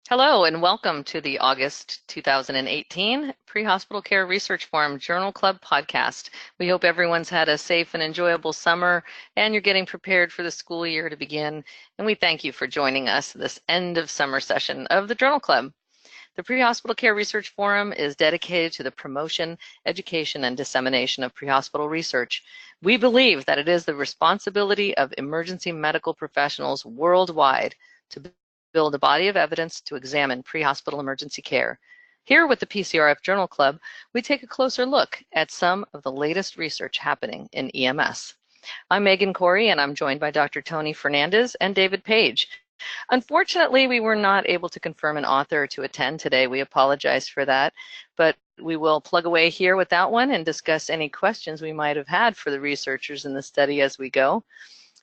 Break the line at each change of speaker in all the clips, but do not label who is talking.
Hello and welcome to the August 2018 Pre-Hospital Care Research Forum Journal Club podcast. We hope everyone's had a safe and enjoyable summer and you're getting prepared for the school year to begin. And we thank you for joining us this end of summer session of the Journal Club. The Pre-Hospital Care Research Forum is dedicated to the promotion, education, and dissemination of pre-hospital research. We believe that it is the responsibility of emergency medical professionals worldwide to build a body of evidence to examine pre-hospital emergency care. Here with the PCRF Journal Club, we take a closer look at some of the latest research happening in EMS. I'm Megan Corey, and I'm joined by Dr. Tony Fernandez and David Page. Unfortunately, we were not able to confirm an author to attend today. We apologize for that, but we will plug away here with that one and discuss any questions we might have had for the researchers in the study as we go.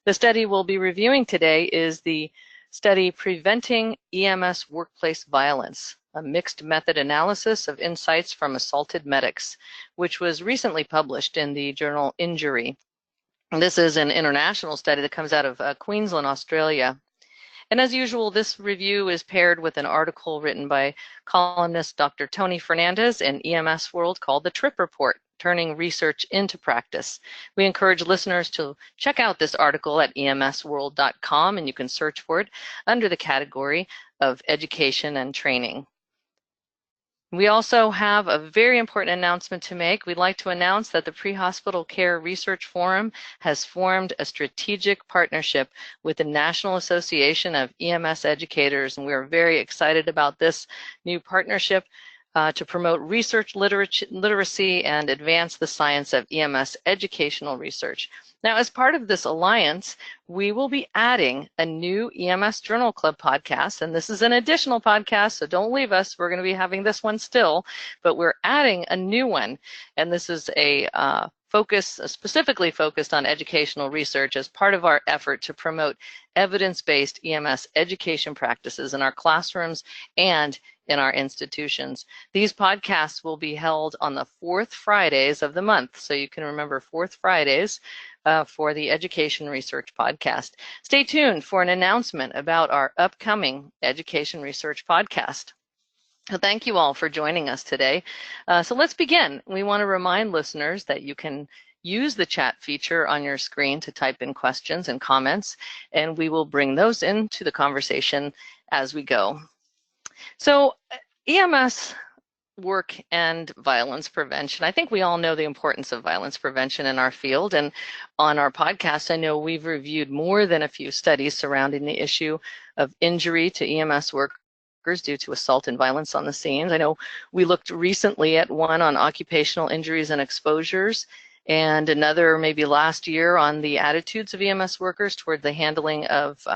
The study we'll be reviewing today is the study Preventing EMS Workplace Violence, a mixed method analysis of insights from assaulted medics, which was recently published in the journal Injury. This is an international study that comes out of Queensland, Australia. And as usual, this review is paired with an article written by columnist Dr. Tony Fernandez in EMS World called The Trip Report, Turning Research into Practice. We encourage listeners to check out this article at emsworld.com, and you can search for it under the category of education and training. We also have a very important announcement to make. We'd like to announce that the Pre-Hospital Care Research Forum has formed a strategic partnership with the National Association of EMS Educators, and we are very excited about this new partnership to promote research literacy and advance the science of EMS educational research. Now, as part of this alliance, we will be adding a new EMS Journal Club podcast, and this is an additional podcast, so don't leave us. We're going to be having this one still, but we're adding a new one, and this is a specifically focused on educational research as part of our effort to promote evidence-based EMS education practices in our classrooms and in our institutions. These podcasts will be held on the fourth Fridays of the month, so you can remember fourth Fridays for the Education Research Podcast. Stay tuned for an announcement about our upcoming Education Research Podcast. So thank you all for joining us today. So let's begin. We want to remind listeners that you can use the chat feature on your screen to type in questions and comments, and we will bring those into the conversation as we go. So EMS work and violence prevention. I think we all know the importance of violence prevention in our field, and on our podcast, I know we've reviewed more than a few studies surrounding the issue of injury to EMS workers due to assault and violence on the scenes. I know we looked recently at one on occupational injuries and exposures, and another maybe last year on the attitudes of EMS workers toward the handling of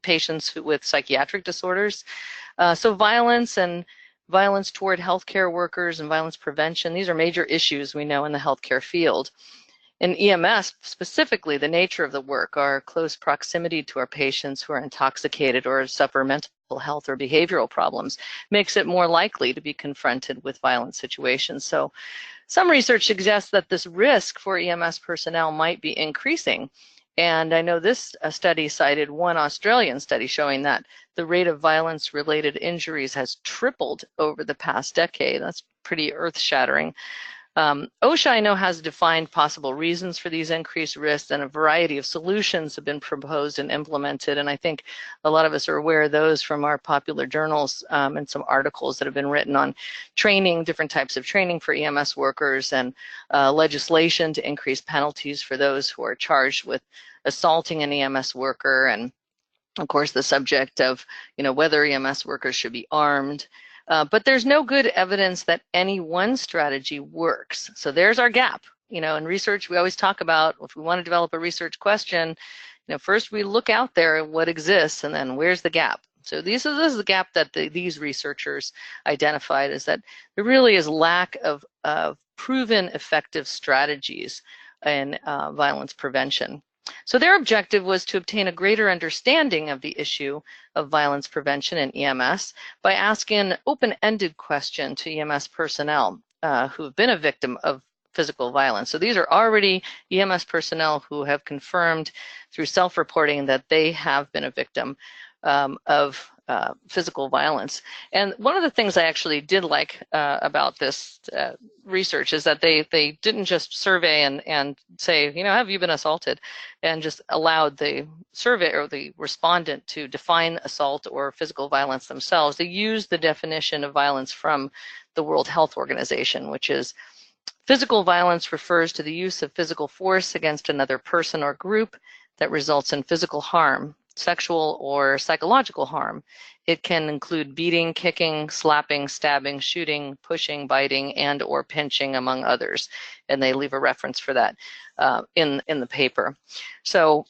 patients with psychiatric disorders. So violence and violence toward healthcare workers and violence prevention, these are major issues we know in the healthcare field. In EMS, specifically, the nature of the work, our close proximity to our patients who are intoxicated or suffer mental health or behavioral problems, makes it more likely to be confronted with violent situations. So some research suggests that this risk for EMS personnel might be increasing. And I know this study cited one Australian study showing that the rate of violence-related injuries has tripled over the past decade. That's pretty earth-shattering. OSHA, I know, has defined possible reasons for these increased risks, and a variety of solutions have been proposed and implemented. And I think a lot of us are aware of those from our popular journals and some articles that have been written on training, different types of training for EMS workers, and legislation to increase penalties for those who are charged with assaulting an EMS worker, and of course the subject of whether EMS workers should be armed. But there's no good evidence that any one strategy works. So there's our gap. In research, we always talk about if we want to develop a research question, first we look out there at what exists, and then where's the gap. So this is the gap that these researchers identified, is that there really is lack of proven effective strategies in violence prevention. So their objective was to obtain a greater understanding of the issue of violence prevention in EMS by asking an open-ended question to EMS personnel who have been a victim of physical violence. So these are already EMS personnel who have confirmed through self-reporting that they have been a victim of physical violence. And one of the things I actually did like about this research is that they didn't just survey and say, have you been assaulted, and just allowed the survey or the respondent to define assault or physical violence themselves. They used the definition of violence from the World Health Organization, which is: physical violence refers to the use of physical force against another person or group that results in physical harm, sexual or psychological harm. It can include beating, kicking, slapping, stabbing, shooting, pushing, biting, and or pinching, among others. And they leave a reference for that in the paper. So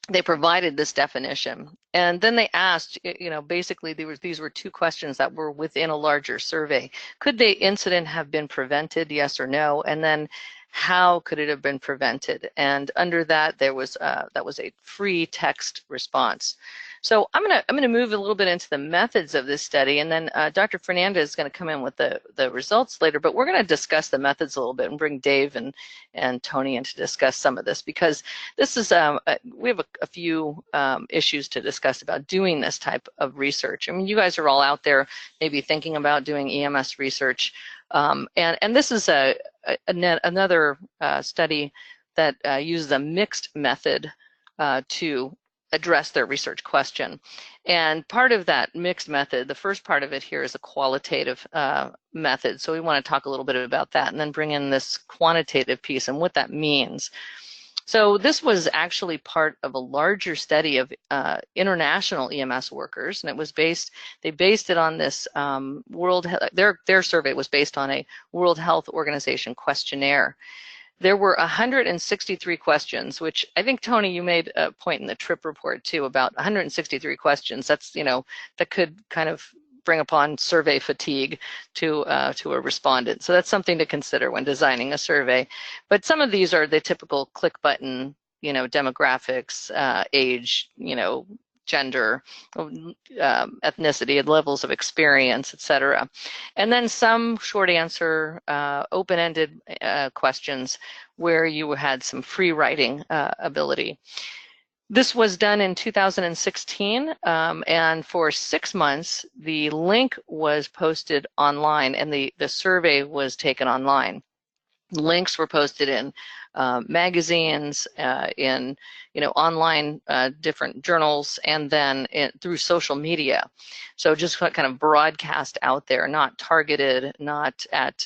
they provided this definition, and then they asked, basically these were two questions that were within a larger survey. Could the incident have been prevented, yes or no? And then how could it have been prevented? And under that, there was that was a free text response. So I'm gonna move a little bit into the methods of this study, and then Dr. Fernandez is going to come in with the results later. But we're going to discuss the methods a little bit and bring Dave and Tony in to discuss some of this, because this is we have a few issues to discuss about doing this type of research. I mean, you guys are all out there maybe thinking about doing EMS research, and this is another study that uses a mixed method to address their research question. And part of that mixed method, the first part of it here, is a qualitative method. So we want to talk a little bit about that and then bring in this quantitative piece and what that means. So this was actually part of a larger study of international EMS workers, and it was they based it on this their survey was based on a World Health Organization questionnaire. There were 163 questions, which I think, Tony, you made a point in the trip report too about 163 questions. That's, that could kind of bring upon survey fatigue to a respondent. So that's something to consider when designing a survey. But some of these are the typical click button, demographics, age, gender, ethnicity, and levels of experience, etc. And then some short answer, open-ended questions where you had some free writing ability. This was done in 2016, and for 6 months, the link was posted online and the survey was taken online. Links were posted in magazines, in online different journals, and then through social media. So just kind of broadcast out there, not targeted, not at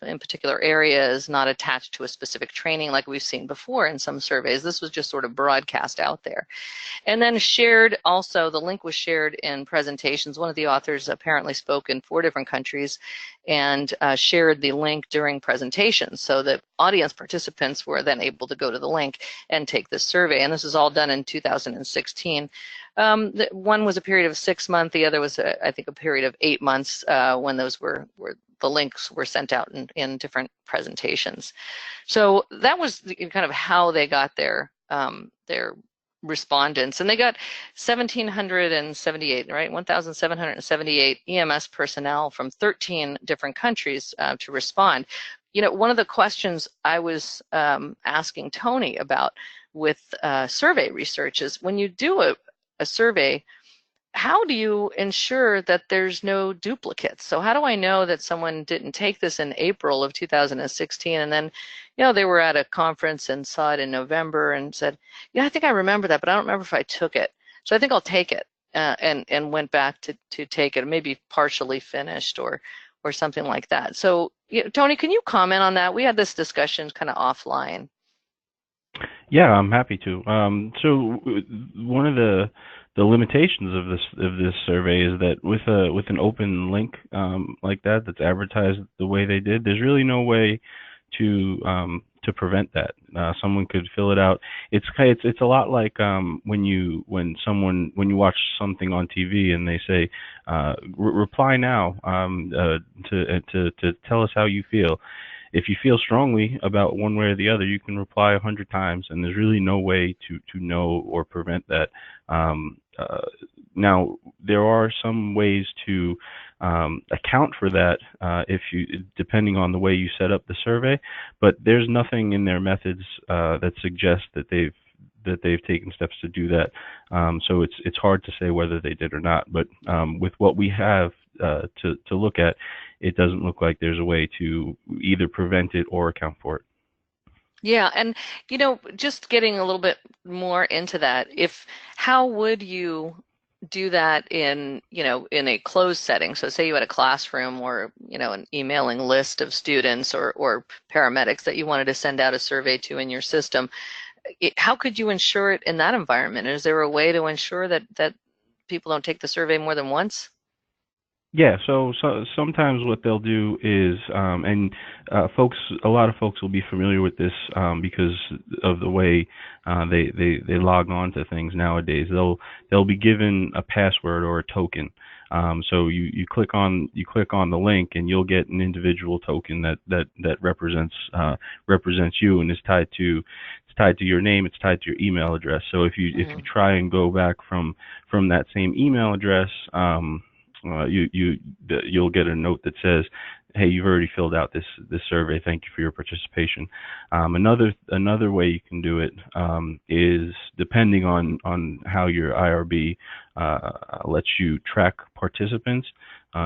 in particular areas, not attached to a specific training like we've seen before in some surveys. This was just sort of broadcast out there. And then shared also, the link was shared in presentations. One of the authors apparently spoke in 4 different countries and shared the link during presentations, so that audience participants were then able to go to the link and take this survey. And this is all done in 2016. One was a period of 6 months, the other was, I think, a period of 8 months when those were the links were sent out in different presentations. So that was kind of how they got their respondents, and they got 1,778, right? 1,778 EMS personnel from 13 different countries to respond. One of the questions I was asking Tony about with survey research is, when you do a survey, how do you ensure that there's no duplicates? So how do I know that someone didn't take this in April of 2016 and then, they were at a conference and saw it in November and said, yeah, I think I remember that, but I don't remember if I took it. So I think I'll take it, and went back to take it, maybe partially finished or something like that. So, Tony, can you comment on that? We had this discussion kind of offline.
Yeah, I'm happy to. So one of the limitations of this survey is that with an open link like that's advertised the way they did, there's really no way to prevent that. Someone could fill it out. It's a lot like when you watch something on TV and they say reply now to tell us how you feel. If you feel strongly about one way or the other, you can reply 100 times, and there's really no way to know or prevent that. Now, there are some ways to account for that depending on the way you set up the survey, but there's nothing in their methods that suggests that that they've taken steps to do that. So it's hard to say whether they did or not. But with what we have to look at, it doesn't look like there's a way to either prevent it or account for it.
Yeah, and just getting a little bit more into that, how would you do that in a closed setting? So say you had a classroom or, an emailing list of students or paramedics that you wanted to send out a survey to in your system. How could you ensure it in that environment? Is there a way to ensure that people don't take the survey more than once?
Yeah, so sometimes what they'll do is, and a lot of folks will be familiar with this because of the way they log on to things nowadays. They'll be given a password or a token. So you click on the link and you'll get an individual token that represents you, and it's tied to your name, it's tied to your email address. So if you try and go back from that same email address, you'll get a note that says, "Hey, you've already filled out this survey. Thank you for your participation." Another way you can do it is, depending on how your IRB lets you track participants.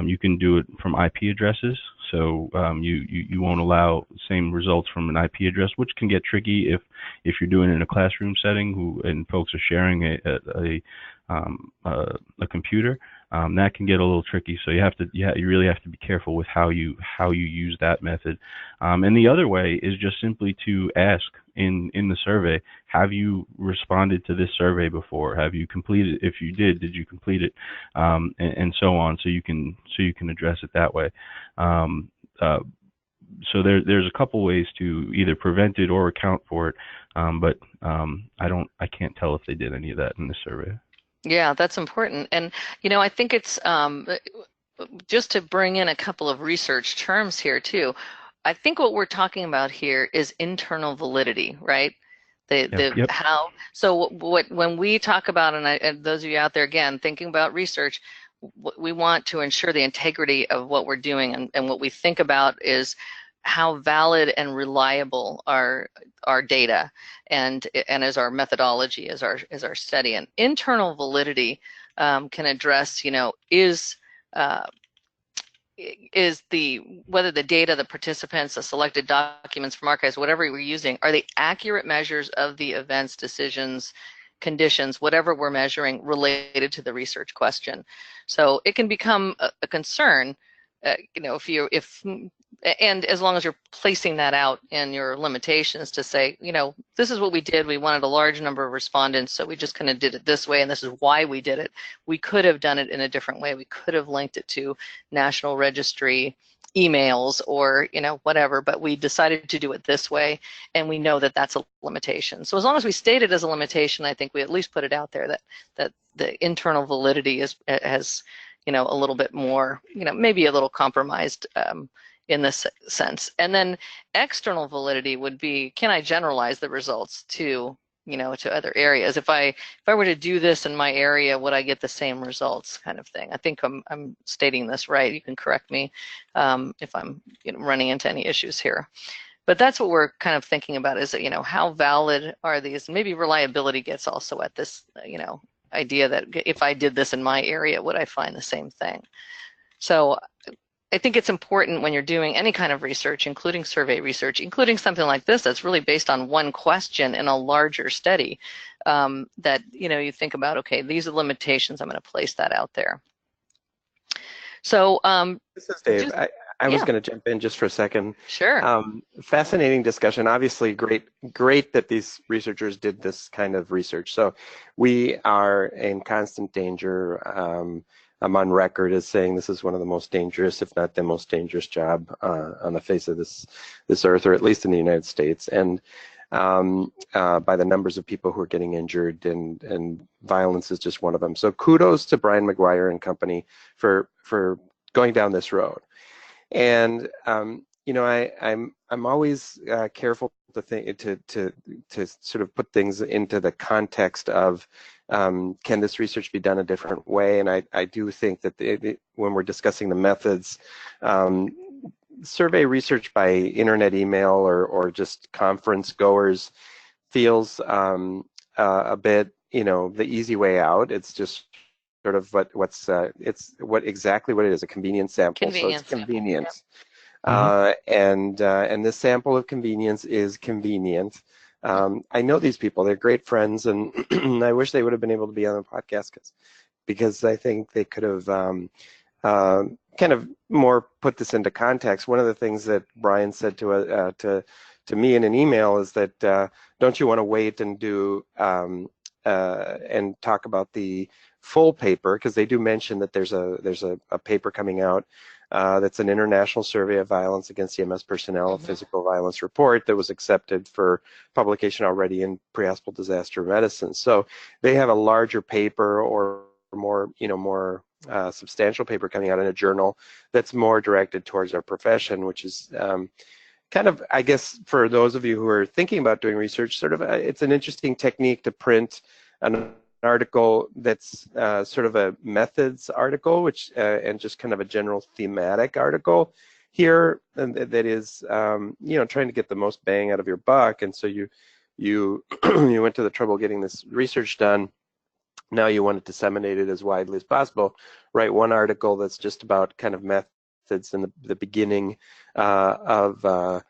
You can do it from IP addresses. So you won't allow the same results from an IP address, which can get tricky if you're doing it in a classroom setting and folks are sharing a computer. That can get a little tricky, so you really have to be careful with how you use that method. And the other way is just simply to ask in the survey, have you responded to this survey before? Have you completed? If you did you complete it? And so on, so you can address it that way. So there's a couple ways to either prevent it or account for it, but I can't tell if they did any of that in this survey.
Yeah, that's important. And, I think it's just to bring in a couple of research terms here too. I think what we're talking about here is internal validity, right?
Yep.
So when we talk about, and those of you out there, again, thinking about research, we want to ensure the integrity of what we're doing, and what we think about is how valid and reliable our data and as our methodology, as our study. And internal validity can address, whether the data, the participants, the selected documents from archives, whatever we're using, are they accurate measures of the events, decisions, conditions, whatever we're measuring related to the research question. So it can become a concern, and as long as you're placing that out in your limitations to say, this is what we did. We wanted a large number of respondents, so we just kind of did it this way, and this is why we did it. We could have done it in a different way. We could have linked it to National Registry emails or, whatever, but we decided to do it this way, and we know that that's a limitation. So as long as we state it as a limitation, I think we at least put it out there that the internal validity has a little bit more, maybe a little compromised in this sense. And then external validity would be, can I generalize the results to other areas? If I were to do this in my area, would I get the same results, kind of thing? I think I'm stating this right. You can correct me if I'm running into any issues here. But that's what we're kind of thinking about, is that, how valid are these? Maybe reliability gets also at this, idea that if I did this in my area, would I find the same thing? So I think it's important when you're doing any kind of research, including survey research, including something like this that's really based on one question in a larger study, that you think about, okay, these are limitations, I'm going to place that out there. So
this is Dave. I was going to jump in just for a second.
Sure.
Fascinating discussion. Obviously, great that these researchers did this kind of research. So we are in constant danger. I'm on record as saying this is one of the most dangerous, if not the most dangerous job on the face of this earth, or at least in the United States. And by the numbers of people who are getting injured, and violence is just one of them. So kudos to Browne, Maguire and company for going down this road. And I'm always careful to think to sort of put things into the context of can this research be done a different way? And I do think that when we're discussing the methods, survey research by internet email or just conference goers feels a bit, the easy way out. It's just sort of it's exactly what it is, a convenience sample. So it's
Convenience sample.
convenience.
Hmm.
And this sample of convenience is convenient. I know these people; they're great friends, and I wish they would have been able to be on the podcast because I think they could have kind of more put this into context. One of the things that Brian said to me in an email is that don't you want to wait and do and talk about the full paper, because they do mention that there's a paper coming out that's an international survey of violence against EMS personnel, a physical violence report that was accepted for publication already in pre-hospital disaster medicine. So they have a larger paper or more substantial paper coming out in a journal that's more directed towards our profession, which is kind of, I guess, for those of you who are thinking about doing research, sort of it's an interesting technique to print an article that's sort of a methods article, which and just kind of a general thematic article here, and that is trying to get the most bang out of your buck. And so you you went to the trouble getting this research done. Now you want to disseminate it as widely as possible. Write one article that's just about kind of methods in the beginning of an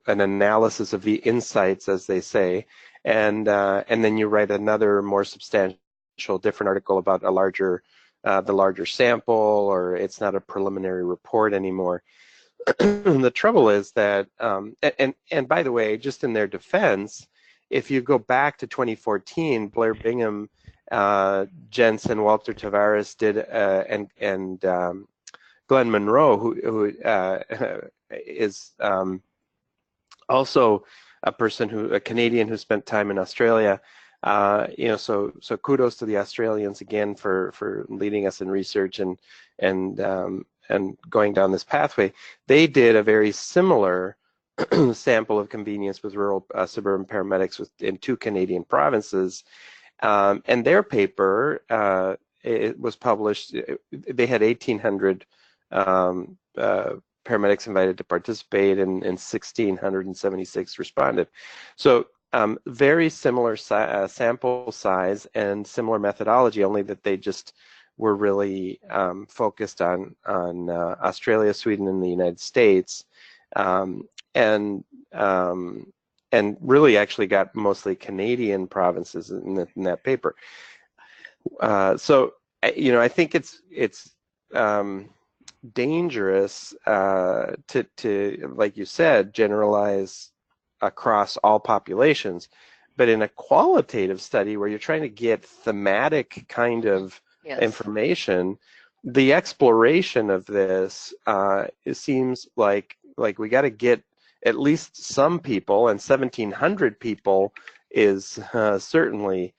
analysis of the insights, as they say, and then you write another more substantial, different article about the larger sample, or it's not a preliminary report anymore. The trouble is that, and by the way, just in their defense, if you go back to 2014, Blair Bingham, Jensen, Walter Tavares did, and Glenn Monroe, who is also a Canadian who spent time in Australia. So kudos to the Australians again for leading us in research and going down this pathway. They did a very similar sample of convenience with rural suburban paramedics in 2 Canadian provinces. And their paper, it was published, they had 1,800 paramedics invited to participate, and 1,676 responded. So very similar sample size and similar methodology, only that they just were really focused on Australia, Sweden, and the United States, and really actually got mostly Canadian provinces in that paper. So I think it's dangerous to, like you said, generalize across all populations. But in a qualitative study where you're trying to get thematic kind of information, the exploration of this, it seems like we got to get at least some people, and 1,700 people is certainly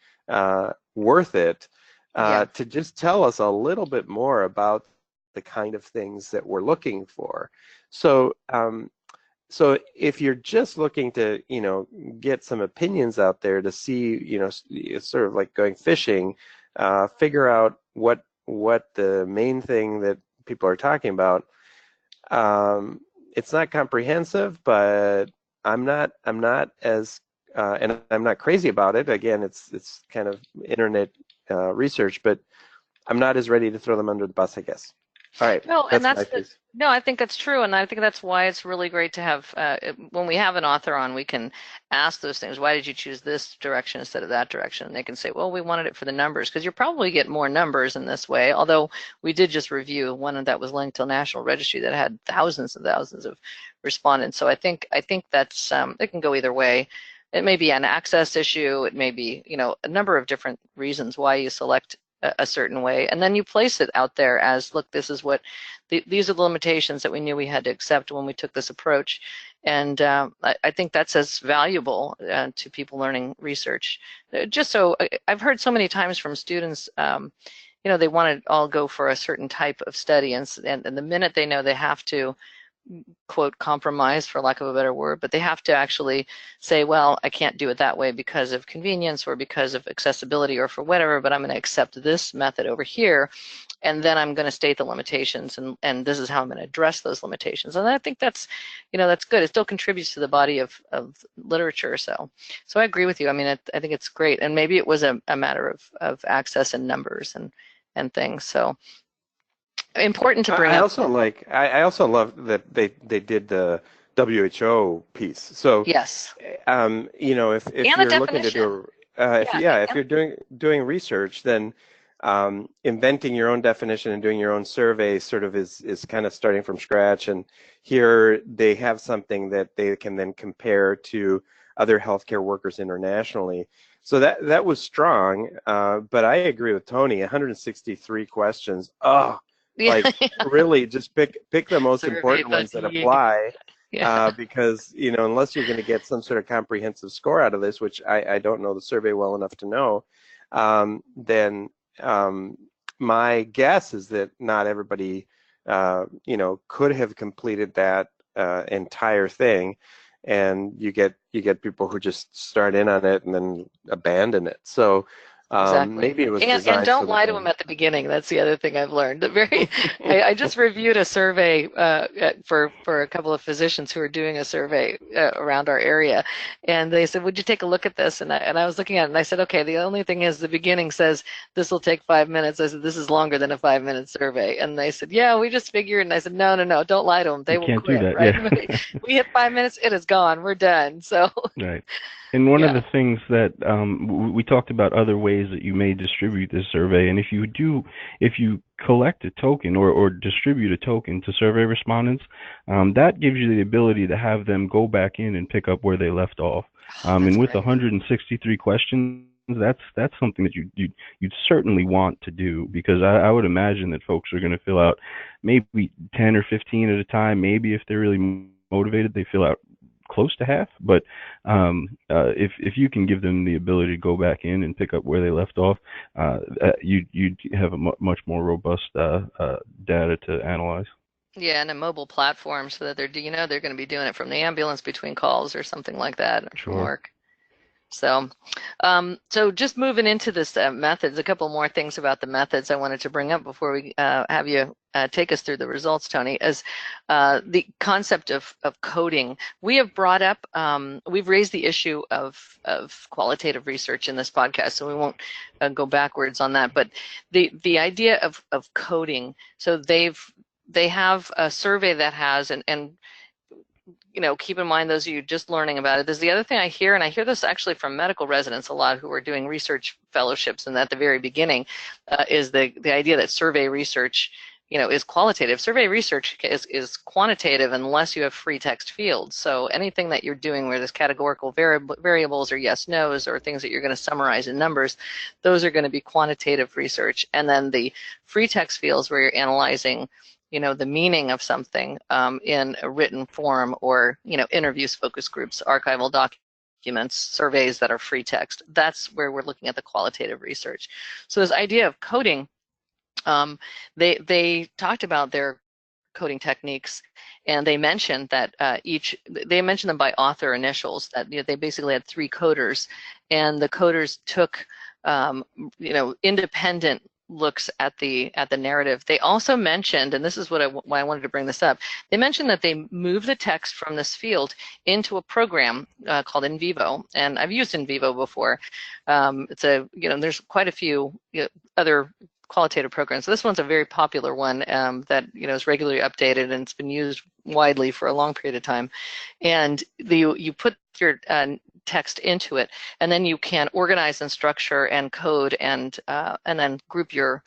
worth it, to just tell us a little bit more about the kind of things that we're looking for. So if you're just looking to get some opinions out there to see, it's sort of like going fishing, figure out what the main thing that people are talking about. It's not comprehensive, but I'm not as and I'm not crazy about it. Again, it's kind of internet research, but I'm not as ready to throw them under the bus, I guess. All right.
No, and I think that's true, and I think that's why it's really great to have when we have an author on, we can ask those things. Why did you choose this direction instead of that direction? And they can say, well, we wanted it for the numbers, because you probably get more numbers in this way. Although we did just review one that was linked to a national registry that had thousands and thousands of respondents. So I think that's it can go either way. It may be an access issue. It may be a number of different reasons why you select a certain way, and then you place it out there as, look, this is what these are the limitations that we knew we had to accept when we took this approach. And I think that's as valuable to people learning research. Just so I've heard so many times from students, they want to all go for a certain type of study, and the minute they know they have to quote, compromise, for lack of a better word, but they have to actually say, well, I can't do it that way because of convenience or because of accessibility or for whatever, but I'm going to accept this method over here, and then I'm going to state the limitations, and this is how I'm going to address those limitations. And I think that's, that's good. It still contributes to the body of literature. So I agree with you. I mean, I think it's great. And maybe it was a matter of access and numbers and things. So important to bring
I
up.
also I also love that they did the WHO piece. So
Yes.
if
And the
you're looking to
definition.
do if you're doing research, then inventing your own definition and doing your own survey sort of is kind of starting from scratch. And here they have something that they can then compare to other healthcare workers internationally. So that was strong. But I agree with Tony. 163 questions. Oh. Like really, just pick the most important ones that apply, because unless you're going to get some sort of comprehensive score out of this, which I don't know the survey well enough to know, then my guess is that not everybody could have completed that entire thing, and you get people who just start in on it and then abandon it. So.
Exactly.
Maybe it was
And
designed
don't
so
lie to them at the beginning. That's the other thing I've learned. I just reviewed a survey for a couple of physicians who are doing a survey around our area, and they said, "Would you take a look at this?" And I was looking at it, and I said, "Okay, the only thing is the beginning says this will take 5 minutes." I said, "This is longer than a 5-minute survey," and they said, "Yeah, we just figured." And I said, "No, don't lie to them. They will quit, right?
Yeah.
We hit 5 minutes, it is gone. We're done." So.
Right. And one of the things that we talked about other ways that you may distribute this survey, and if you collect a token or distribute a token to survey respondents, that gives you the ability to have them go back in and pick up where they left off. And with 163 questions, that's something that you'd certainly want to do, because I would imagine that folks are going to fill out maybe 10 or 15 at a time. Maybe if they're really motivated, they fill out close to half, but if you can give them the ability to go back in and pick up where they left off, you'd have a much more robust data to analyze.
Yeah, and a mobile platform so that they're going to be doing it from the ambulance between calls or something like that, or from work. So, so just moving into this methods, a couple more things about the methods I wanted to bring up before we have you take us through the results, Tony, as the concept of coding. We have brought up, we've raised the issue of qualitative research in this podcast, so we won't go backwards on that. But the idea of coding, so they have a survey that has, and keep in mind, those of you just learning about it, there's the other thing I hear, and I hear this actually from medical residents a lot who are doing research fellowships, and at the very beginning is the idea that survey research, is qualitative. Survey research is quantitative unless you have free text fields. So anything that you're doing where there's categorical variables or yes, no's, or things that you're going to summarize in numbers, those are going to be quantitative research. And then the free text fields where you're analyzing the meaning of something in a written form, or, interviews, focus groups, archival documents, surveys that are free text. That's where we're looking at the qualitative research. So this idea of coding, they talked about their coding techniques, and they mentioned that they mentioned them by author initials, that they basically had 3 coders, and the coders took independent looks at the narrative. They also mentioned, and this is why I wanted to bring this up, they mentioned that they moved the text from this field into a program called NVivo, and I've used NVivo before. It's there's quite a few other qualitative programs. So this one's a very popular one that is regularly updated, and it's been used widely for a long period of time. And you put your text into it, and then you can organize and structure and code and then group your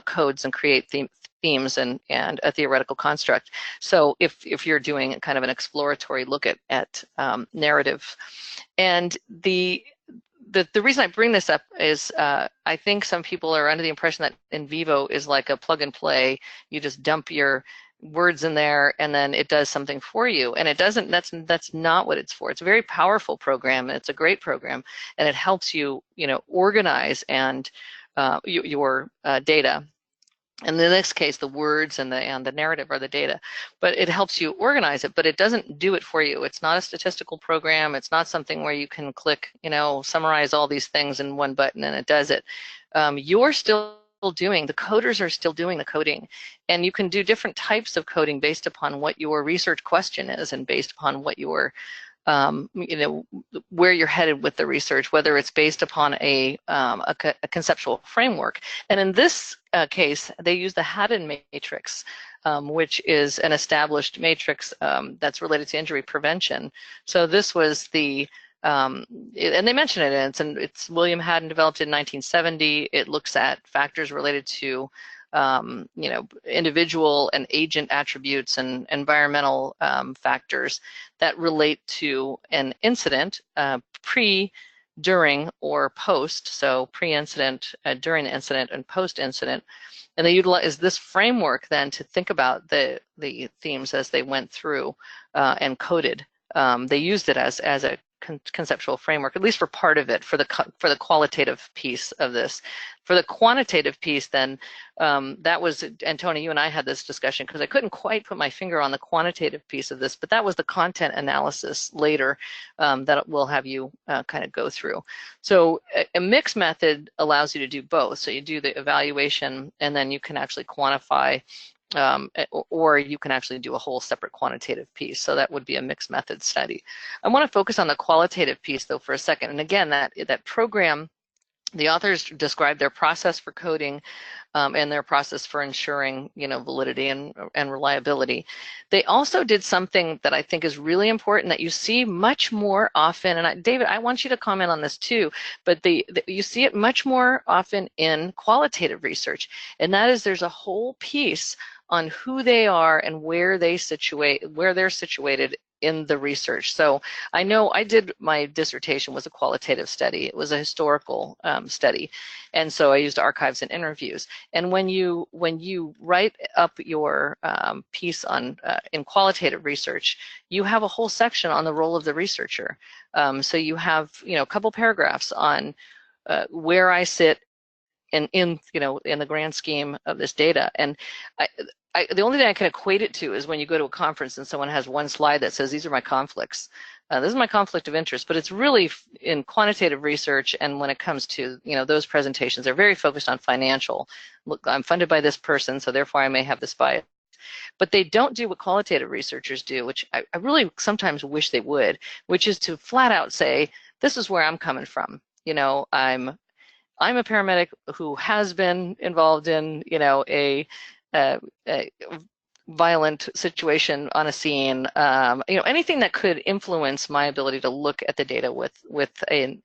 codes and create themes and a theoretical construct. So if you're doing kind of an exploratory look at narrative, and the reason I bring this up is I think some people are under the impression that NVivo is like a plug and play. You just dump your words in there and then it does something for you, and it doesn't. That's not what it's for. It's a very powerful program, and it's a great program, and it helps you organize and your data. in this case, the words and the narrative are the data, but it helps you organize it, but it doesn't do it for you. It's not a statistical program. It's not something where you can click, summarize all these things in one button and it does it. You're still doing, the coders are still doing the coding, and you can do different types of coding based upon what your research question is and based upon what your where you're headed with the research, whether it's based upon a conceptual framework. And in this case, they use the Haddon matrix, which is an established matrix that's related to injury prevention. So this was the and they mention it, and it's William Haddon developed it in 1970. It looks at factors related to individual and agent attributes and environmental factors that relate to an incident pre, during, or post. So pre-incident, during the incident, and post-incident. And they utilize this framework then to think about the themes as they went through and coded. They used it as a conceptual framework, at least for part of it, for the qualitative piece of this. For the quantitative piece, then, that was, and Tony, you and I had this discussion because I couldn't quite put my finger on the quantitative piece of this, but that was the content analysis later that we'll have you kind of go through. So a mixed method allows you to do both. So you do the evaluation, and then you can actually quantify, or you can actually do a whole separate quantitative piece. So that would be a mixed method study. I want to focus on the qualitative piece though for a second. And again, that program, the authors describe their process for coding and their process for ensuring, validity and reliability. They also did something that I think is really important that you see much more often. And David, I want you to comment on this too, but you see it much more often in qualitative research. And that is, there's a whole piece on who they are and where they're situated in the research. So I know I did, my dissertation was a qualitative study. It was a historical study. And so I used archives and interviews. And when you write up your piece on in qualitative research, you have a whole section on the role of the researcher. So you have, a couple paragraphs on where I sit in the grand scheme of this data. And the only thing I can equate it to is when you go to a conference and someone has one slide that says, these are my conflicts. This is my conflict of interest, but it's really in quantitative research, and when it comes to, those presentations, they're very focused on financial. Look, I'm funded by this person, so therefore I may have this bias. But they don't do what qualitative researchers do, which I really sometimes wish they would, which is to flat out say, this is where I'm coming from. I'm a paramedic who has been involved in, a violent situation on a scene, anything that could influence my ability to look at the data with a,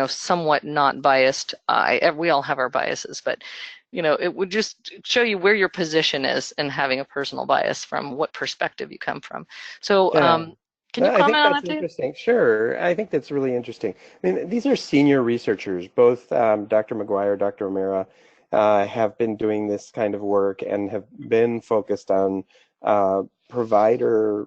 somewhat not biased eye. We all have our biases, but, it would just show you where your position is in having a personal bias from what perspective you come from. So,
Yeah.
can you
I think
comment on
that's
that, Dave?
interesting. Sure. I think that's really interesting. I mean, these are senior researchers. Both Dr. Maguire, Dr. O'Meara have been doing this kind of work and have been focused on provider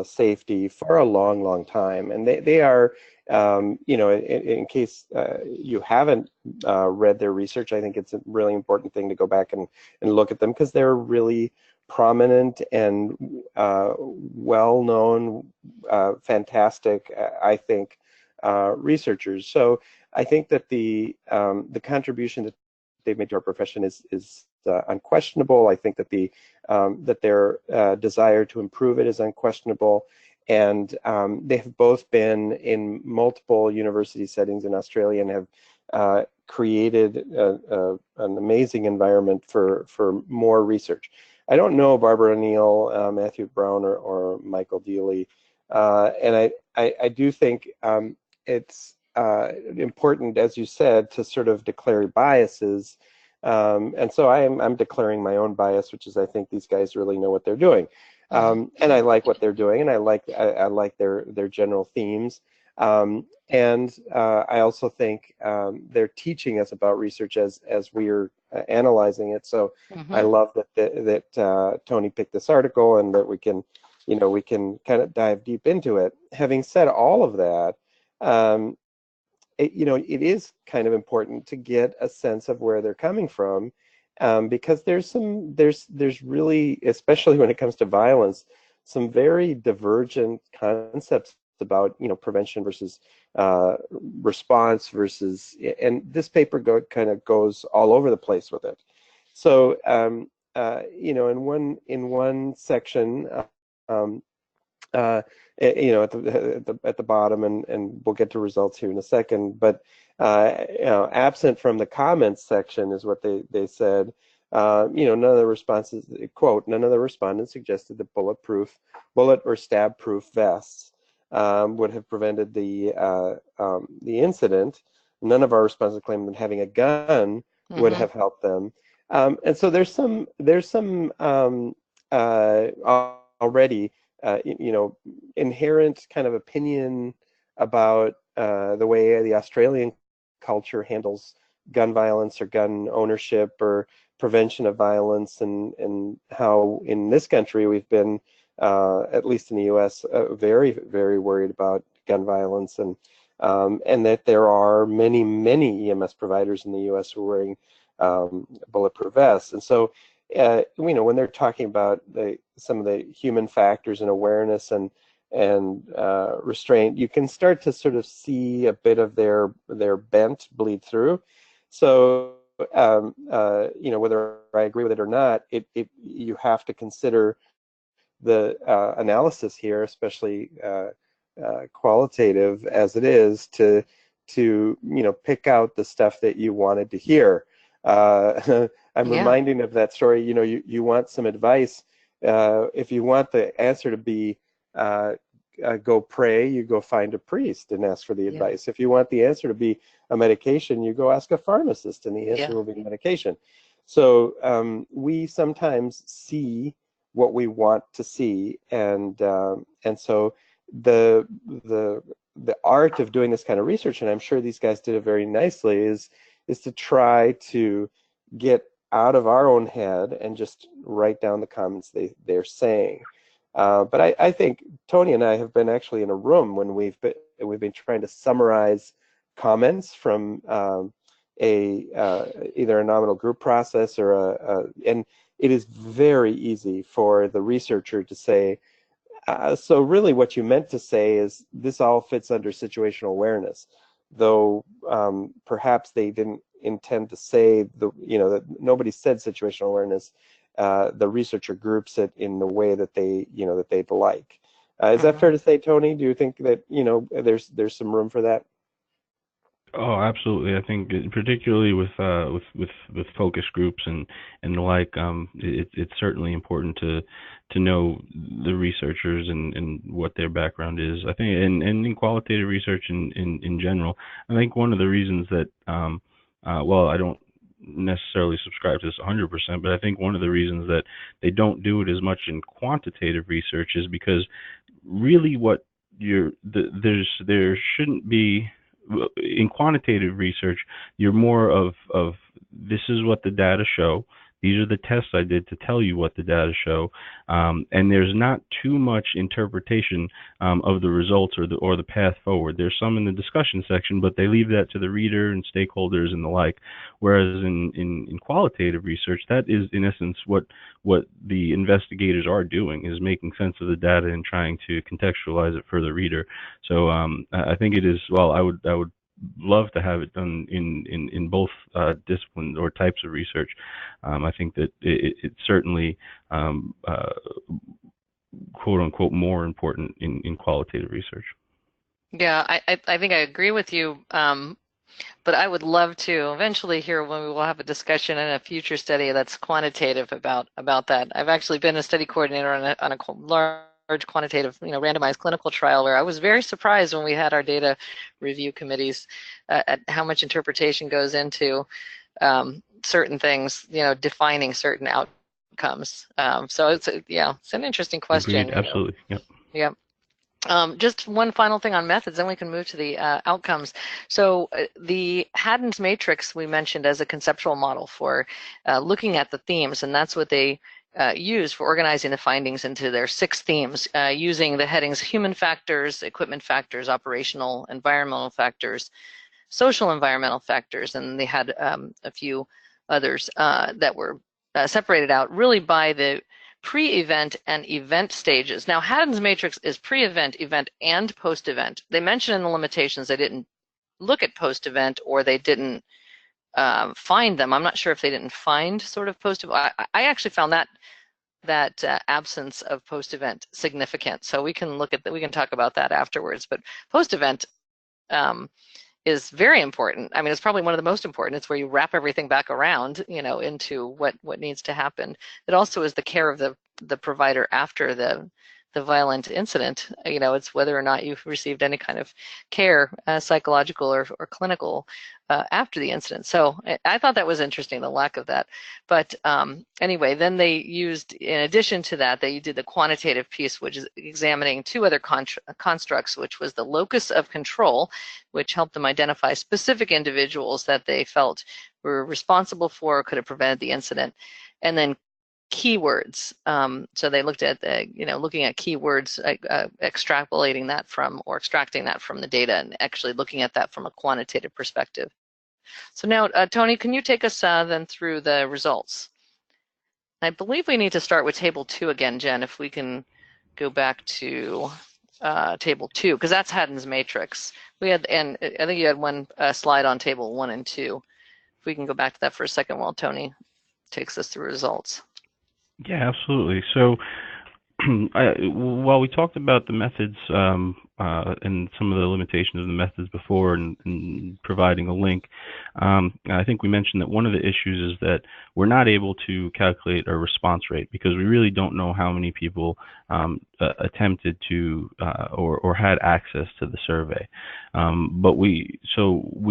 safety for a long, long time. And they are, in case you haven't read their research, I think it's a really important thing to go back and look at them, because they're really prominent and well-known, fantastic, I think, researchers. So I think that the contribution that they've made to our profession is unquestionable. I think that that their desire to improve it is unquestionable. And they have both been in multiple university settings in Australia and have created an amazing environment for more research. I don't know Barbara Neal, Matthew Browne, or Michael Dealy, and I do think it's important, as you said, to sort of declare biases, and so I'm declaring my own bias, which is I think these guys really know what they're doing, and I like what they're doing, and I like their general themes. And I also think they're teaching us about research as we're analyzing it. So I love that Tony picked this article, and that we can kind of dive deep into it. Having said all of that, it is kind of important to get a sense of where they're coming from, because there's really, especially when it comes to violence, some very divergent concepts about prevention versus response versus, and this paper kind of goes all over the place with it. So in one section, um, uh, at the bottom, and we'll get to results here in a second. But absent from the comments section is what they said. None of the responses, quote, none of the respondents suggested that bullet or stab-proof vests would have prevented the incident. None of our respondents claimed that having a gun would have helped them. And so there's some already inherent kind of opinion about the way the Australian culture handles gun violence or gun ownership or prevention of violence, and how in this country we've been, at least in the U.S., very, very worried about gun violence, and that there are many, many EMS providers in the U.S. who are wearing bulletproof vests. And so when they're talking about some of the human factors and awareness and restraint, you can start to sort of see a bit of their bent bleed through. So whether I agree with it or not, you have to consider the analysis here, especially qualitative as it is, to pick out the stuff that you wanted to hear. I'm reminding of that story. You want some advice. If you want the answer to be go pray, you go find a priest and ask for the advice. If you want the answer to be a medication, you go ask a pharmacist, and the answer will be medication. So we sometimes see what we want to see, and so the art of doing this kind of research, and I'm sure these guys did it very nicely, is to try to get out of our own head and just write down the comments they're saying. But I think Tony and I have been actually in a room when we've been trying to summarize comments from either a nominal group process or and it is very easy for the researcher to say, so really what you meant to say is this all fits under situational awareness, though perhaps they didn't intend to say that nobody said situational awareness. The researcher groups it in the way that they'd like. Is that fair to say, Tony? Do you think that there's some room for that?
Oh, absolutely. I think particularly with focus groups and the like, it's certainly important to know the researchers and what their background is. I think, and in qualitative research in general, I think one of the reasons that well, I don't necessarily subscribe to this 100%, but I think one of the reasons that they don't do it as much in quantitative research is because really what there shouldn't be. In quantitative research, you're more of this is what the data show. These are the tests I did to tell you what the data show, and there's not too much interpretation of the results or the path forward. There's some in the discussion section, but they leave that to the reader and stakeholders and the like. Whereas in qualitative research, that is in essence what the investigators are doing, is making sense of the data and trying to contextualize it for the reader. So I think it is, well, I would love to have it done in both disciplines or types of research. I think that it's certainly quote unquote more important in qualitative research.
Yeah, I think I agree with you. But I would love to eventually hear when we will have a discussion in a future study that's quantitative about that. I've actually been a study coordinator on a large quantitative, randomized clinical trial where I was very surprised when we had our data review committees at how much interpretation goes into certain things, defining certain outcomes. So it's an interesting question.
Agreed. Absolutely. Yep.
Yep. Just one final thing on methods, then we can move to the outcomes. So the Haddon's matrix we mentioned as a conceptual model for looking at the themes, and that's what they use for organizing the findings into their 6 themes, using the headings human factors, equipment factors, operational environmental factors, social environmental factors, and they had a few others that were separated out really by the pre-event and event stages. Now, Haddon's matrix is pre-event, event, and post-event. They mention in the limitations they didn't look at post-event, or they didn't find them. I'm not sure if they didn't find sort of post-event. I actually found that absence of post-event significant. So we can look at that. We can talk about that afterwards. But post-event is very important. I mean, it's probably one of the most important. It's where you wrap everything back around, into what needs to happen. It also is the care of the provider after the violent incident. It's whether or not you've received any kind of care, psychological or clinical, after the incident. So I thought that was interesting, the lack of that. But anyway, then they used, in addition to that, they did the quantitative piece, which is examining two other constructs, which was the locus of control, which helped them identify specific individuals that they felt were responsible for or could have prevented the incident, and then keywords. So they looked at looking at keywords, extrapolating that from, or extracting that from the data, and actually looking at that from a quantitative perspective. So now, Tony, can you take us then through the results? I believe we need to start with table 2 again, Jen, if we can go back to table 2, because that's Haddon's matrix. And I think you had one slide on table 1 and 2. If we can go back to that for a second while Tony takes us through results.
Yeah, absolutely. So while we talked about the methods and some of the limitations of the methods before and providing a link, I think we mentioned that one of the issues is that we're not able to calculate a response rate because we really don't know how many people attempted to or had access to the survey. But we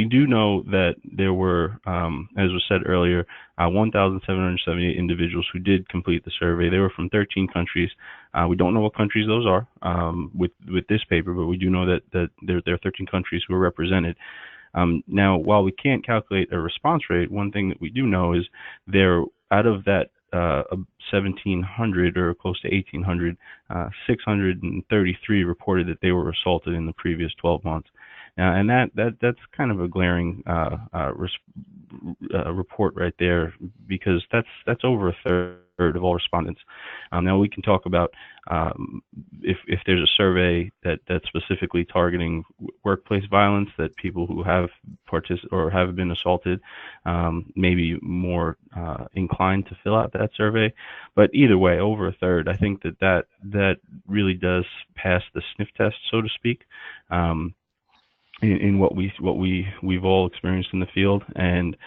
do know that there were, as was said earlier, 1,778 individuals who did complete the survey. They were from 13 countries. We don't know what countries those are with this paper, but we do know that there are 13 countries who are represented. Now, while we can't calculate a response rate, one thing that we do know is there, out of that 1,700 or close to 1,800, 633 reported that they were assaulted in the previous 12 months. And that's kind of a glaring report right there, because that's over a third of all respondents. Now we can talk about if there's a survey that's specifically targeting workplace violence, that people who have have been assaulted may be more inclined to fill out that survey. But either way, over a third, I think that really does pass the sniff test, so to speak. In what we've all experienced in the field, and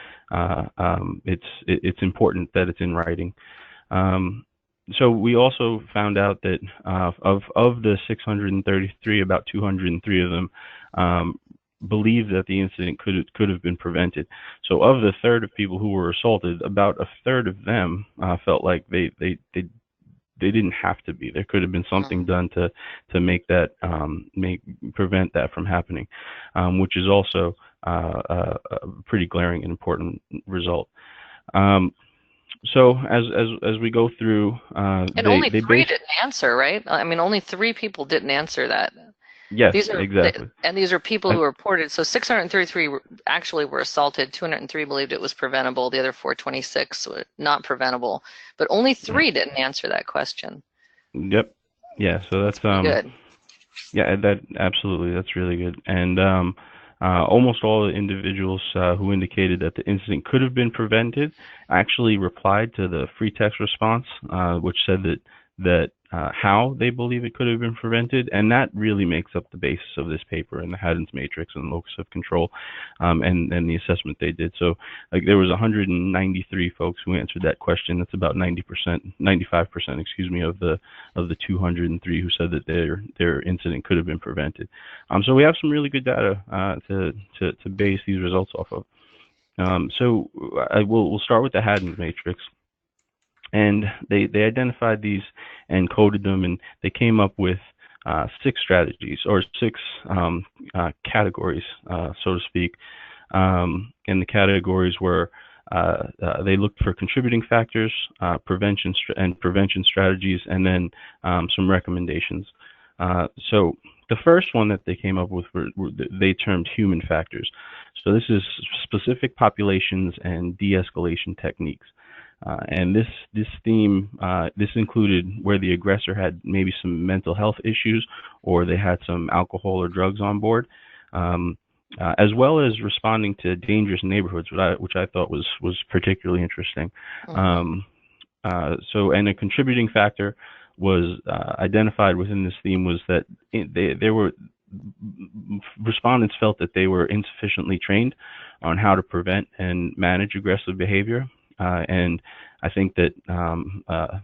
it's important that it's in writing. So we also found out that of the 633, about 203 of them believe that the incident could have been prevented. So of the third of people who were assaulted, about a third of them felt like they didn't have to be. There could have been something done to make that prevent that from happening, which is also a pretty glaring and important result. So as we go through,
and only 3 didn't answer, right? I mean, only 3 people didn't answer that.
Yes, exactly.
And these are people who reported. So 633 actually were assaulted. 203 believed it was preventable. The other 426 were not preventable. But only 3 didn't answer that question.
Yep. Yeah. So that's
good.
Yeah, that absolutely, that's really good. And almost all the individuals who indicated that the incident could have been prevented actually replied to the free text response, which said that how they believe it could have been prevented, and that really makes up the basis of this paper and the Haddon's matrix and locus of control, and the assessment they did. So, like, there was 193 folks who answered that question. That's about 95%, excuse me, of the 203 who said that their incident could have been prevented. So we have some really good data to base these results off of. So we'll start with the Haddon's matrix. And they identified these and coded them, and they came up with 6 strategies, or 6 categories, so to speak. And the categories were they looked for contributing factors, prevention strategies, and then some recommendations. So The first one that they came up with they termed human factors. So this is specific populations and de-escalation techniques. And this theme this included where the aggressor had maybe some mental health issues, or they had some alcohol or drugs on board, as well as responding to dangerous neighborhoods, which I thought was particularly interesting. And a contributing factor was identified within this theme was that there were respondents felt that they were insufficiently trained on how to prevent and manage aggressive behavior, and I think that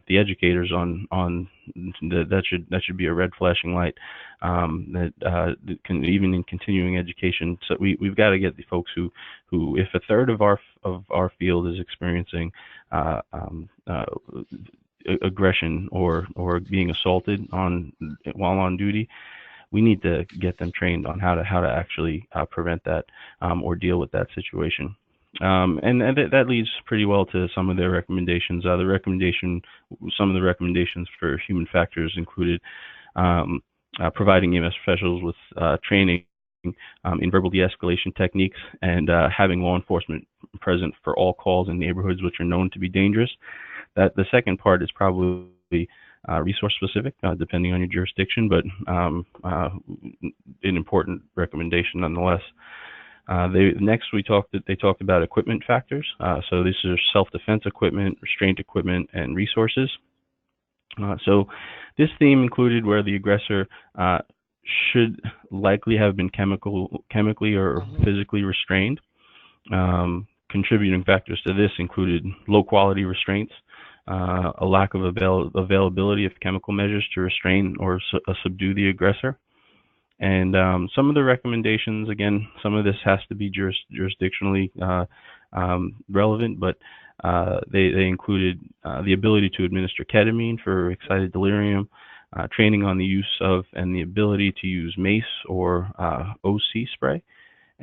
the educators that should be a red flashing light. Even in continuing education, so we've got to get the folks who if a third of our field is experiencing aggression or being assaulted while on duty, we need to get them trained on how to actually prevent that or deal with that situation. And that leads pretty well to some of their recommendations. Some of the recommendations for human factors included providing EMS professionals with training in verbal de-escalation techniques, and having law enforcement present for all calls in neighborhoods which are known to be dangerous. That the second part is probably resource specific, depending on your jurisdiction, but an important recommendation nonetheless. They talked about equipment factors. So these are self-defense equipment, restraint equipment, and resources. So this theme included where the aggressor should likely have been chemically or physically restrained. Contributing factors to this included low quality restraints, a lack of availability of chemical measures to restrain or subdue the aggressor. And some of the recommendations, again, some of this has to be jurisdictionally relevant, but they included the ability to administer ketamine for excited delirium, training on the use of and the ability to use mace or OC spray,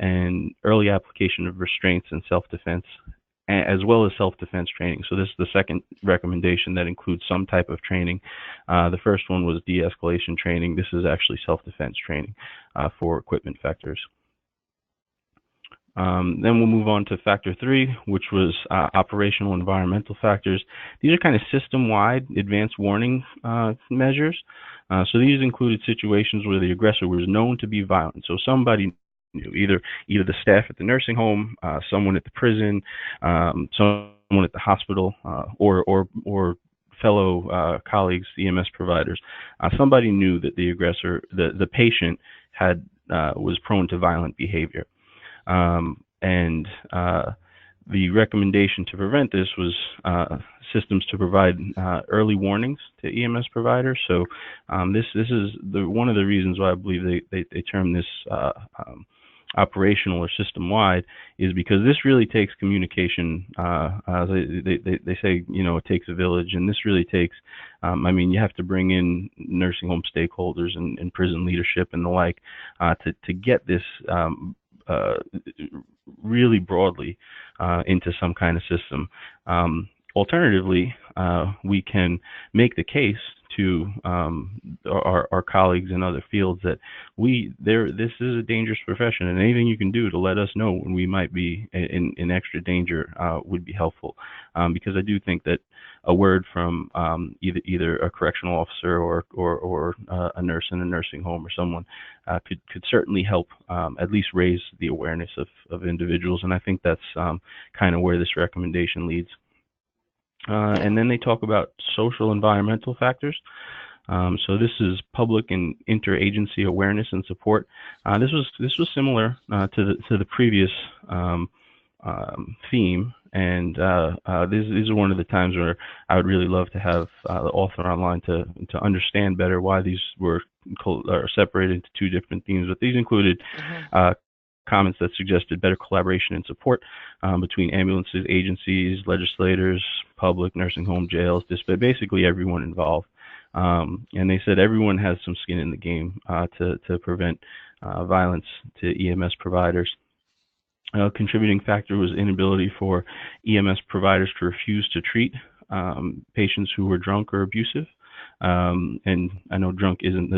and early application of restraints and self-defense, as well as self-defense training. So this is the second recommendation that includes some type of training. The first one was de-escalation training. This is actually self-defense training for equipment factors. Then we'll move on to factor 3, which was operational environmental factors. These are kind of system-wide advanced warning measures. So these included situations where the aggressor was known to be violent. So somebody, either the staff at the nursing home, someone at the prison, someone at the hospital, or fellow colleagues, EMS providers. Somebody knew that the aggressor, the patient, was prone to violent behavior, and the recommendation to prevent this was systems to provide early warnings to EMS providers. So this is one of the reasons why I believe they term this operational or system-wide, is because this really takes communication. They say, it takes a village, and this really takes, you have to bring in nursing home stakeholders and prison leadership and the like to get this really broadly into some kind of system. Alternatively, we can make the case to our colleagues in other fields that this is a dangerous profession, and anything you can do to let us know when we might be in extra danger would be helpful, because I do think that a word from either a correctional officer or a nurse in a nursing home or someone could certainly help at least raise the awareness of individuals, and I think that's kind of where this recommendation leads. And then they talk about social environmental factors. So this is public and interagency awareness and support. This was similar to the previous theme, and these are one of the times where I would really love to have the author online to understand better why these were separated into two different themes. But these included comments that suggested better collaboration and support between ambulances, agencies, legislators, public, nursing home, jails, basically everyone involved. And they said everyone has some skin in the game to prevent violence to EMS providers. A contributing factor was inability for EMS providers to refuse to treat patients who were drunk or abusive. And I know drunk isn't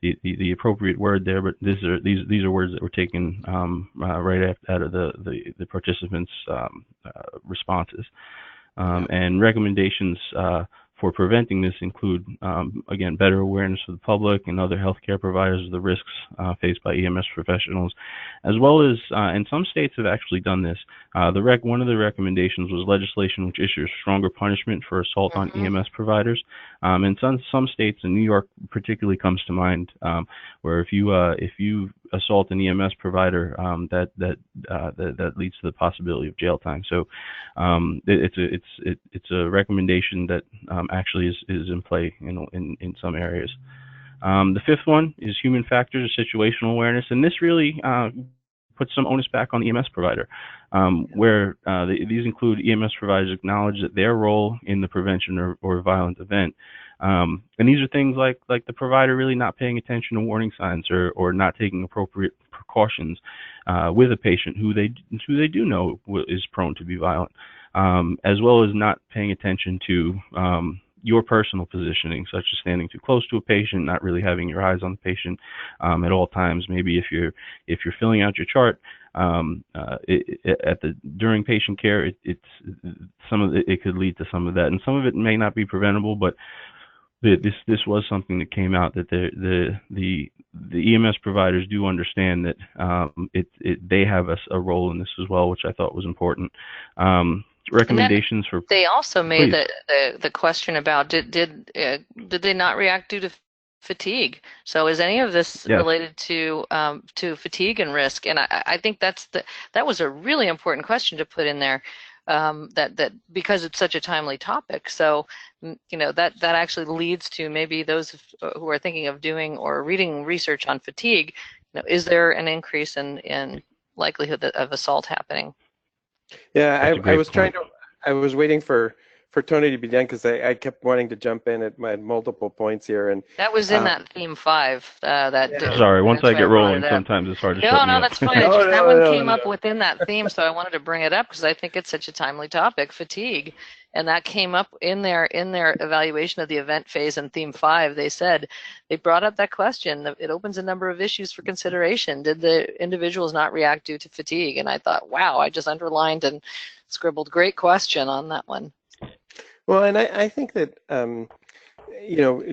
the appropriate word there, but these are words that were taken right out of the participants' responses. And recommendations for preventing this include, again, better awareness of the public and other healthcare providers of the risks faced by EMS professionals, as well as, and some states have actually done this. One of the recommendations was legislation which issues stronger punishment for assault on EMS providers. And some states, and New York particularly comes to mind, where if you assault an EMS provider, that leads to the possibility of jail time. So it's a recommendation that actually is in play in some areas. The fifth one is human factors or situational awareness, and this really puts some onus back on the EMS provider, where these include EMS providers acknowledge that their role in the prevention or violent event. And these are things like the provider really not paying attention to warning signs or not taking appropriate precautions with a patient who they do know is prone to be violent, as well as not paying attention to your personal positioning, such as standing too close to a patient, not really having your eyes on the patient at all times. Maybe if you're filling out your chart during patient care, it could lead to some of that, and some of it may not be preventable, but this was something that came out that the EMS providers do understand that they have a role in this as well, which I thought was important. Recommendations for
they also made
please.
the question about did they not react due to fatigue? So is any of this
Yes.
related to fatigue and risk? And I think that was a really important question to put in there. That because it's such a timely topic. So, that actually leads to maybe those who are thinking of doing or reading research on fatigue. Is there an increase in likelihood of assault happening?
Yeah, I was waiting for Tony to be done because I kept wanting to jump in at multiple points here, and
that was in that theme 5.
Sorry, once I get rolling, sometimes it's hard to shut me up.
No, that's fine. That one came up within that theme, so I wanted to bring it up because I think it's such a timely topic, fatigue, and that came up in their evaluation of the event phase in theme 5. They brought up that question. It opens a number of issues for consideration. Did the individuals not react due to fatigue? And I thought, wow, I just underlined and scribbled great question on that one.
Well, and I think that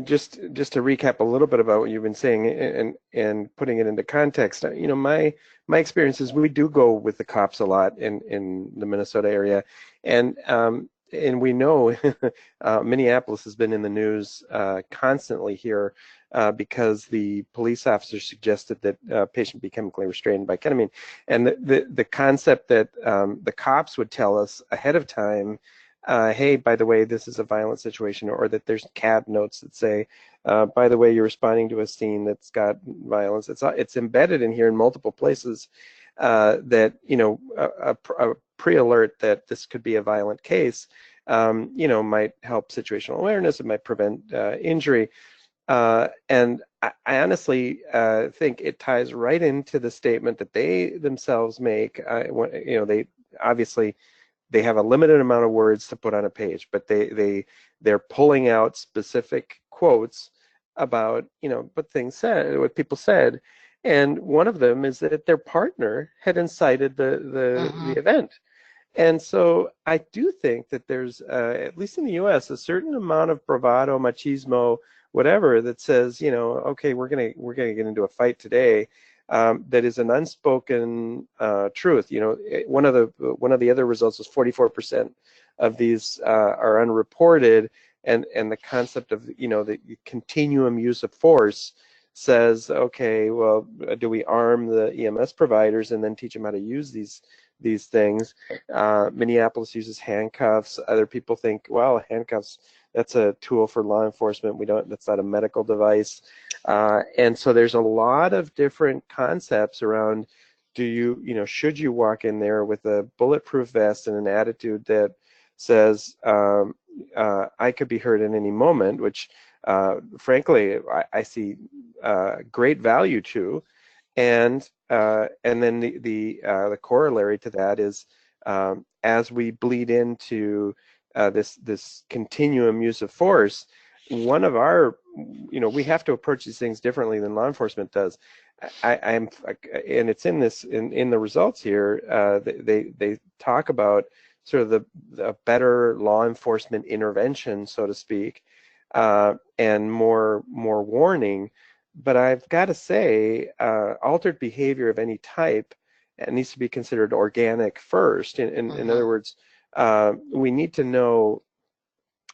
just to recap a little bit about what you've been saying and putting it into context, my experience is we do go with the cops a lot in the Minnesota area, and we know Minneapolis has been in the news constantly here because the police officer suggested that a patient be chemically restrained by ketamine, and the concept that the cops would tell us ahead of time, hey, by the way, this is a violent situation, or that there's CAD notes that say, by the way, you're responding to a scene that's got violence. It's embedded in here in multiple places that, a pre-alert that this could be a violent case, might help situational awareness. It might prevent injury. And I honestly think it ties right into the statement that they themselves make. They obviously, they have a limited amount of words to put on a page, but they're pulling out specific quotes about what people said, and one of them is that their partner had incited the event. And so I do think that there's at least in the U.S. a certain amount of bravado, machismo, whatever, that says, okay, we're gonna get into a fight today. That is an unspoken truth. One of the other results was 44% of these are unreported, and the concept of the continuum use of force says, okay, well, do we arm the EMS providers and then teach them how to use these things? Minneapolis uses handcuffs. Other people think, well, handcuffs, that's a tool for law enforcement. That's not a medical device. And so there's a lot of different concepts around, should you walk in there with a bulletproof vest and an attitude that says, I could be hurt at any moment, which frankly, I see great value to. And then the corollary to that is, as we bleed into this continuum use of force, one of our, we have to approach these things differently than law enforcement does. And it's in this in the results here. They talk about sort of the better law enforcement intervention, so to speak, and more warning. But I've got to say, altered behavior of any type needs to be considered organic first. In other words, we need to know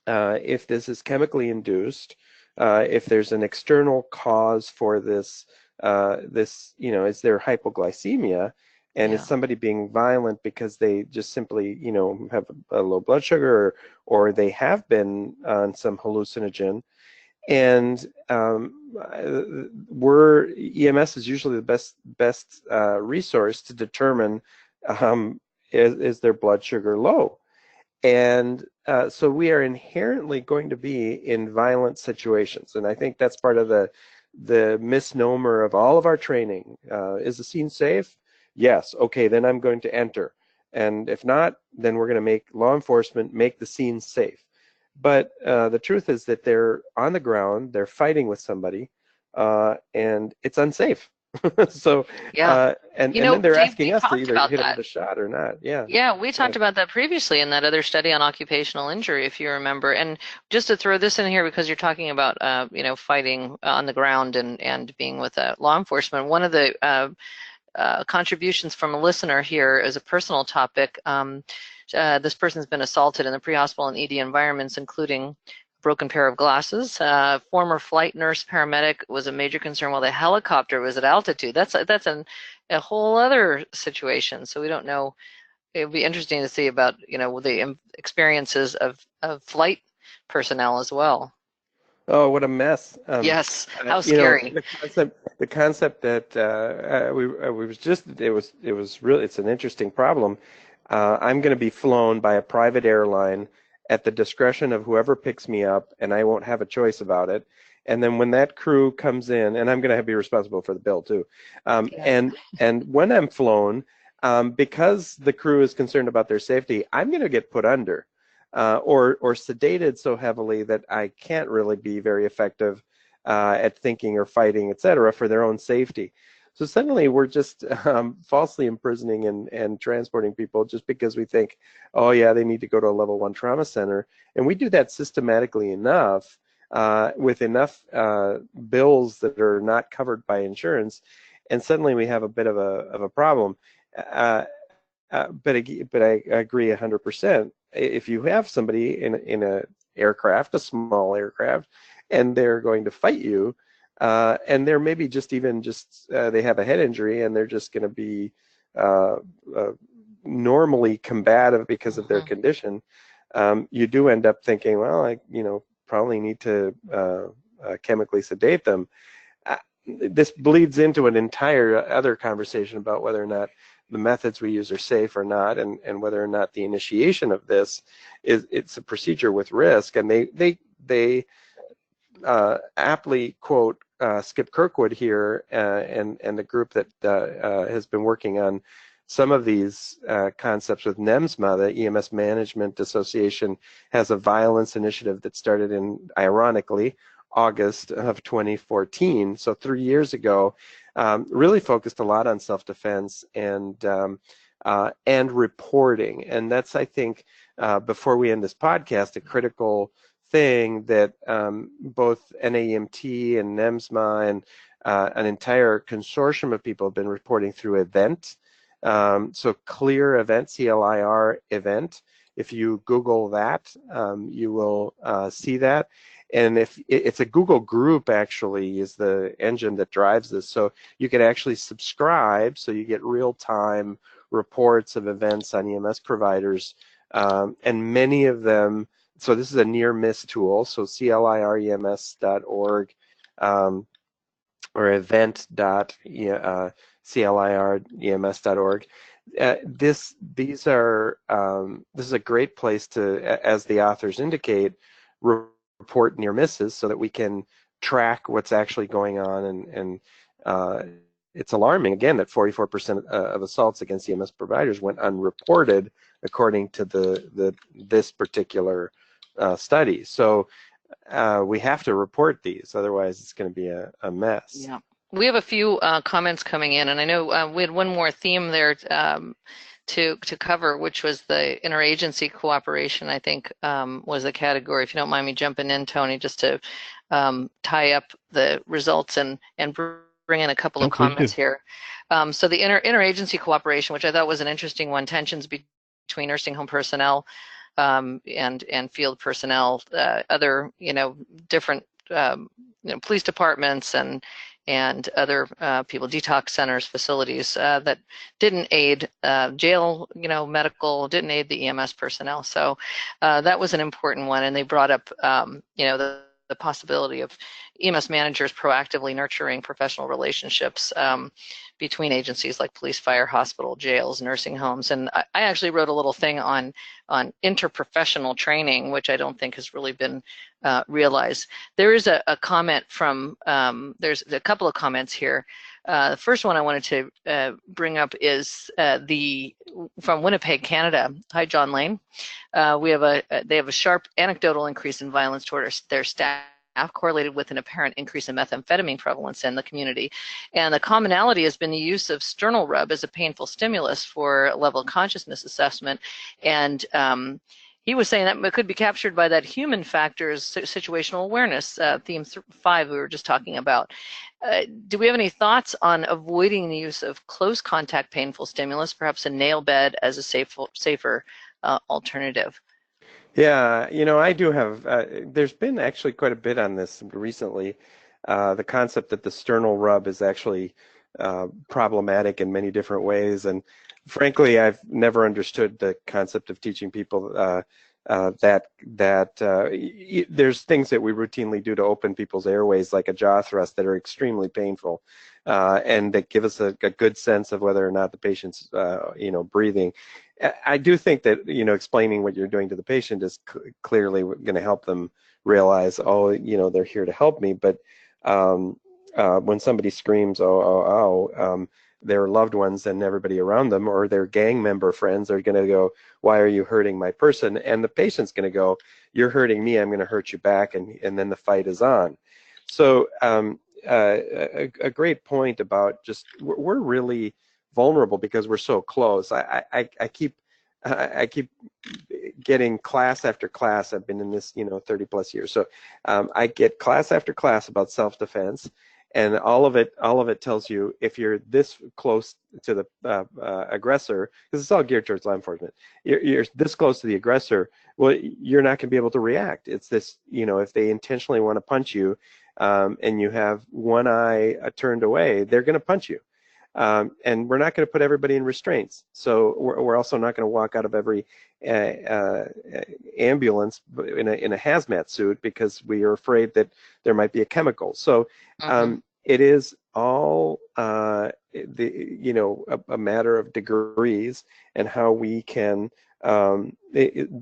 if this is chemically induced, if there's an external cause for this, is there hypoglycemia, and is somebody being violent because they just simply, have a low blood sugar, or they have been on some hallucinogen. And EMS is usually the best resource to determine is their blood sugar low. And so we are inherently going to be in violent situations. And I think that's part of the misnomer of all of our training. Is the scene safe? Yes. Okay, then I'm going to enter. And if not, then we're going to make law enforcement make the scene safe. But the truth is that they're on the ground, they're fighting with somebody, and it's unsafe. So, and then they're asking us to either hit them with a shot or not.
Yeah, we talked about that previously in that other study on occupational injury, if you remember. And just to throw this in here, because you're talking about, fighting on the ground and being with law enforcement, one of the contributions from a listener here is a personal topic. This person's been assaulted in the pre-hospital and ED environments, including broken pair of glasses. Former flight nurse paramedic was a major concern while the helicopter was at altitude. That's a whole other situation. So we don't know. It would be interesting to see about the experiences of flight personnel as well.
Oh, what a mess!
Yes, how scary.
The concept that it's an interesting problem. I'm going to be flown by a private airline at the discretion of whoever picks me up, and I won't have a choice about it. And then when that crew comes in, and I'm going to be responsible for the bill too. And when I'm flown, because the crew is concerned about their safety, I'm going to get put under, or sedated so heavily that I can't really be very effective at thinking or fighting, etc., for their own safety. So suddenly we're just falsely imprisoning and transporting people just because we think, oh yeah, they need to go to a level 1 trauma center. And we do that systematically enough with enough bills that are not covered by insurance. And suddenly we have a bit of a problem. But I agree 100%. If you have somebody in a aircraft, a small aircraft, and they're going to fight you, and they're maybe they have a head injury and they're just going to be normally combative because of their condition, you do end up thinking, well, I probably need to chemically sedate them. This bleeds into an entire other conversation about whether or not the methods we use are safe or not, and whether or not the initiation of this it's a procedure with risk. And they aptly quote Skip Kirkwood here and the group that has been working on some of these concepts with NEMSMA. The EMS Management Association has a violence initiative that started in, ironically, August of 2014, so 3 years ago, really focused a lot on self-defense and reporting. And that's, I think, before we end this podcast, a critical thing that both NAEMT and NEMSMA and an entire consortium of people have been reporting through event. So CLEAR event, CLIR event. If you Google that, you will see that. And if it's a Google group, actually, is the engine that drives this. So you can actually subscribe, so you get real-time reports of events on EMS providers, and many of them. So this is a near-miss tool. So clirems.org or event.clirems.org. This is a great place to, as the authors indicate, report near misses so that we can track what's actually going on. And it's alarming, again, that 44% of assaults against EMS providers went unreported, according to this particular study. So we have to report these, otherwise it's going to be a mess.
Yeah. We have a few comments coming in, and I know we had one more theme there to cover, which was the interagency cooperation, I think was the category. If you don't mind me jumping in, Tony, just to tie up the results and bring in a couple
Oh,
of
please do.
comments here. So the interagency cooperation, which I thought was an interesting one, tensions between nursing home personnel and field personnel, other different police departments and other people, detox centers, facilities that didn't aid jail, medical, didn't aid the EMS personnel. So that was an important one, and they brought up, the possibility of EMS managers proactively nurturing professional relationships between agencies like police, fire, hospital, jails, nursing homes. And I actually wrote a little thing on interprofessional training, which I don't think has really been realized. There is a comment from, there's a couple of comments here. The first one I wanted to bring up is from Winnipeg, Canada. Hi, John Lane. They have a sharp anecdotal increase in violence toward their staff, correlated with an apparent increase in methamphetamine prevalence in the community. And the commonality has been the use of sternal rub as a painful stimulus for level of consciousness assessment. And he was saying that it could be captured by that human factors, situational awareness, theme 5 we were just talking about. Do we have any thoughts on avoiding the use of close contact painful stimulus, perhaps a nail bed as a safer alternative?
Yeah, I do have, there's been actually quite a bit on this recently. The concept that the sternal rub is actually problematic in many different ways. And frankly, I've never understood the concept of teaching people that there's things that we routinely do to open people's airways, like a jaw thrust, that are extremely painful and that give us a good sense of whether or not the patient's, breathing. I do think that, explaining what you're doing to the patient is clearly going to help them realize, oh, they're here to help me. But when somebody screams, their loved ones and everybody around them, or their gang member friends, are going to go, why are you hurting my person? And the patient's going to go, you're hurting me, I'm going to hurt you back, and then the fight is on. So a great point about just, we're really vulnerable because we're so close. I keep getting class after class. I've been in this 30 plus years, so I get class after class about self-defense, and all of it tells you, if you're this close to the aggressor, because it's all geared towards law enforcement, you're this close to the aggressor, well, you're not going to be able to react. It's this, if they intentionally want to punch you and you have one eye turned away, they're going to punch you. And we're not going to put everybody in restraints. So we're also not going to walk out of every ambulance in a hazmat suit because we are afraid that there might be a chemical. So it is all a matter of degrees and how we can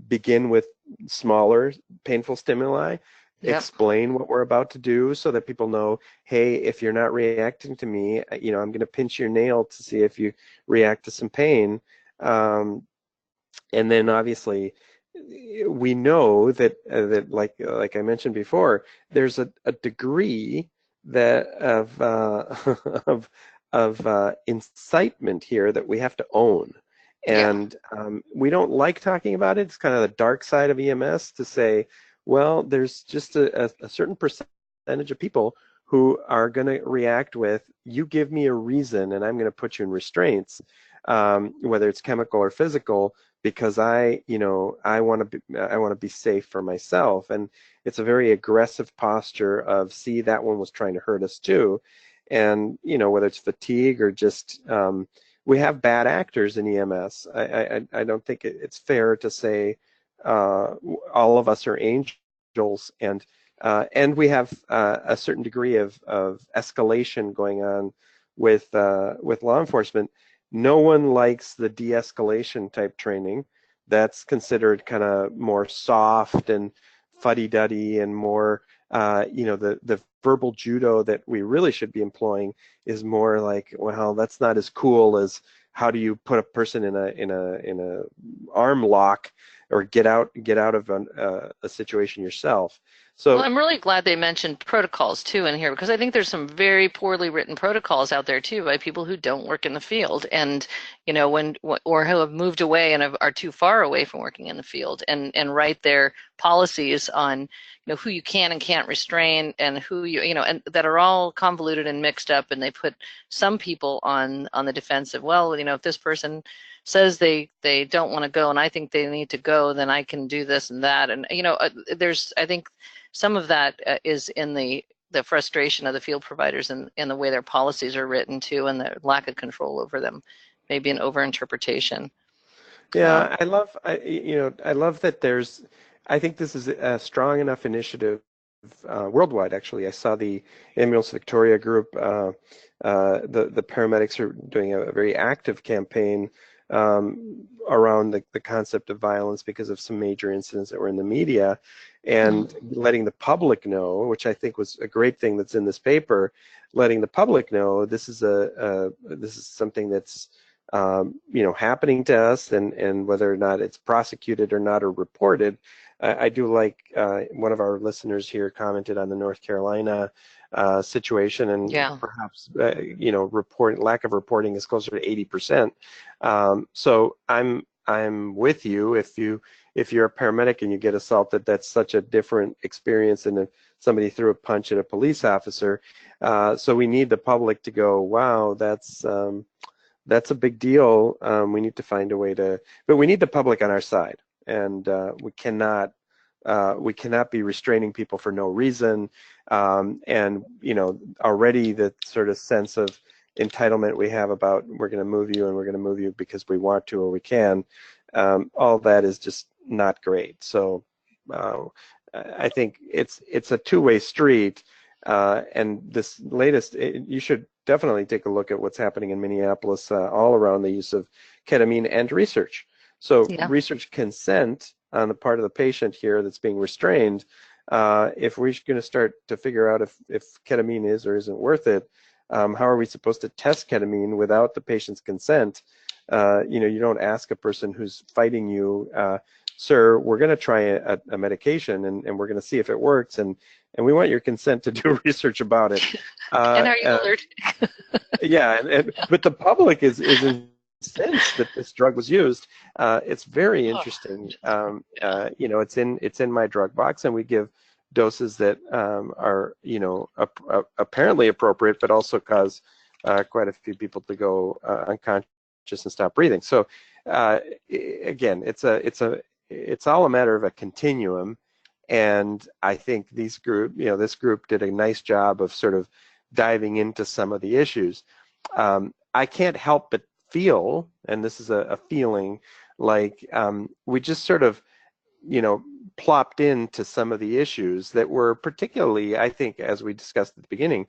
begin with smaller painful stimuli. Yep. Explain what we're about to do so that people know, hey, if you're not reacting to me, I'm going to pinch your nail to see if you react to some pain. And then obviously we know that like I mentioned before, there's a degree that of incitement here that we have to own. And we don't like talking about it. It's kind of the dark side of EMS to say, well, there's just a certain percentage of people who are going to react with, you give me a reason and I'm going to put you in restraints, whether it's chemical or physical, because I want to be safe for myself. And it's a very aggressive posture of, see, that one was trying to hurt us too. And, whether it's fatigue or just, we have bad actors in EMS. I don't think it's fair to say all of us are angels, and we have a certain degree of escalation going on with law enforcement. No one likes the de-escalation type training. That's considered kind of more soft and fuddy-duddy and more, the verbal judo that we really should be employing is more like, well, that's not as cool as how do you put a person in a arm lock or get out of a situation yourself.
Well,
So
I'm really glad they mentioned protocols too in here because I think there's some very poorly written protocols out there too by people who don't work in the field and, or who have moved away and are too far away from working in the field and write their policies on, who you can and can't restrain and who and that are all convoluted and mixed up, and they put some people on the defensive. Well, if this person says they don't want to go and I think they need to go, then I can do this and that. And, I think some of that is in the frustration of the field providers and the way their policies are written too, and the lack of control over them, maybe an overinterpretation.
yeah, I love that I think this is a strong enough initiative worldwide. Actually, I saw the Ambulance Victoria group. The paramedics are doing a very active campaign around the concept of violence because of some major incidents that were in the media, and letting the public know, which I think was a great thing that's in this paper, letting the public know this is something that's happening to us, and whether or not it's prosecuted or not or reported. I do like one of our listeners here commented on the North Carolina situation, and perhaps lack of reporting is closer to 80%. So I'm with you. If you're a paramedic and you get assaulted, that's such a different experience than if somebody threw a punch at a police officer. So we need the public to go, wow, that's a big deal. We need to find a way but we need the public on our side, and we cannot be restraining people for no reason. And already the sort of sense of entitlement we have about we're going to move you and we're going to move you because we want to or we can. All that is just not great. So I think it's a two-way street. And this latest, you should definitely take a look at what's happening in Minneapolis all around the use of ketamine and research. So research consent on the part of the patient here that's being restrained. If we're going to start to figure out if ketamine is or isn't worth it, how are we supposed to test ketamine without the patient's consent? You don't ask a person who's fighting you, sir, we're going to try a medication and we're going to see if it works, and we want your consent to do research about it.
And are you allergic?
But the public is incensed that this drug was used. It's very interesting. It's in my drug box, and we give doses that are apparently appropriate, but also cause quite a few people to go unconscious and stop breathing. So again, it's all a matter of a continuum, and I think this group did a nice job of sort of diving into some of the issues. I can't help but feel, and this is a feeling, like we just sort of plopped into some of the issues that were particularly, I think, as we discussed at the beginning,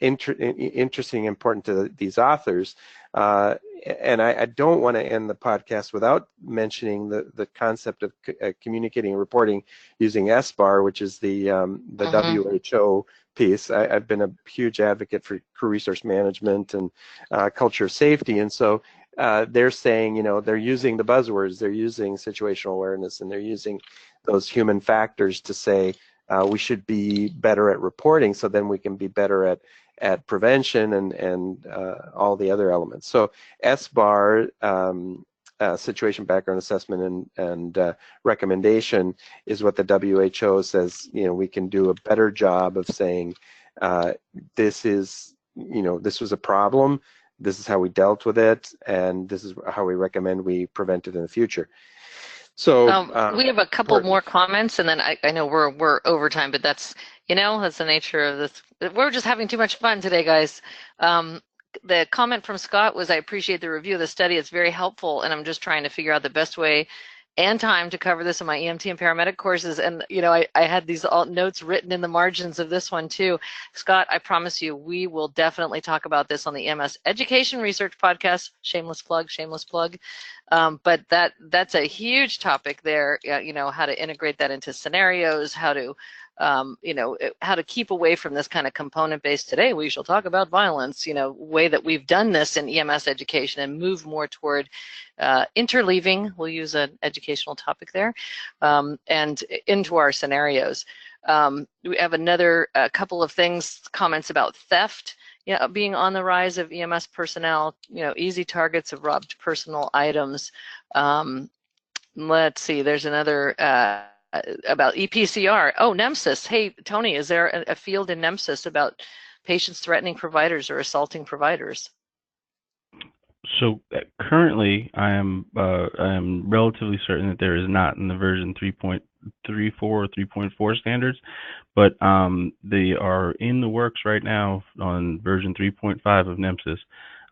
interesting and important to these authors. And I don't want to end the podcast without mentioning the concept of communicating and reporting using SBAR, which is the WHO piece. I've been a huge advocate for crew resource management and culture of safety, and so they're saying, they're using the buzzwords, they're using situational awareness, and they're using those human factors to say we should be better at reporting, so then we can be better at prevention and all the other elements. So SBAR, situation background assessment and recommendation, is what the WHO says. We can do a better job of saying this was a problem. This is how we dealt with it, and this is how we recommend we prevent it in the future. So
we have a couple more comments, and then I know we're over time, but that's that's the nature of this. We're just having too much fun today, guys. The comment from Scott was, I appreciate the review of the study. It's very helpful, and I'm just trying to figure out the best way and time to cover this in my EMT and paramedic courses. And I had these notes written in the margins of this one too. Scott, I promise you, we will definitely talk about this on the EMS Education Research Podcast. Shameless plug, shameless plug. But that's a huge topic there. You know, how to integrate that into scenarios, how to you know, how to keep away from this kind of component-based, today we shall talk about violence, you know, way that we've done this in EMS education, and move more toward interleaving, we'll use an educational topic there, and into our scenarios. We have another couple of things, comments about theft, yeah, being on the rise of EMS personnel, you know, easy targets of robbed personal items. Let's see, there's another about EPCR. Oh, NEMSIS. Hey, Tony, is there a field in NEMSIS about patients threatening providers or assaulting providers?
So currently, I am relatively certain that there is not in the version 3.34 or 3.4 standards, but they are in the works right now on version 3.5 of NEMSIS,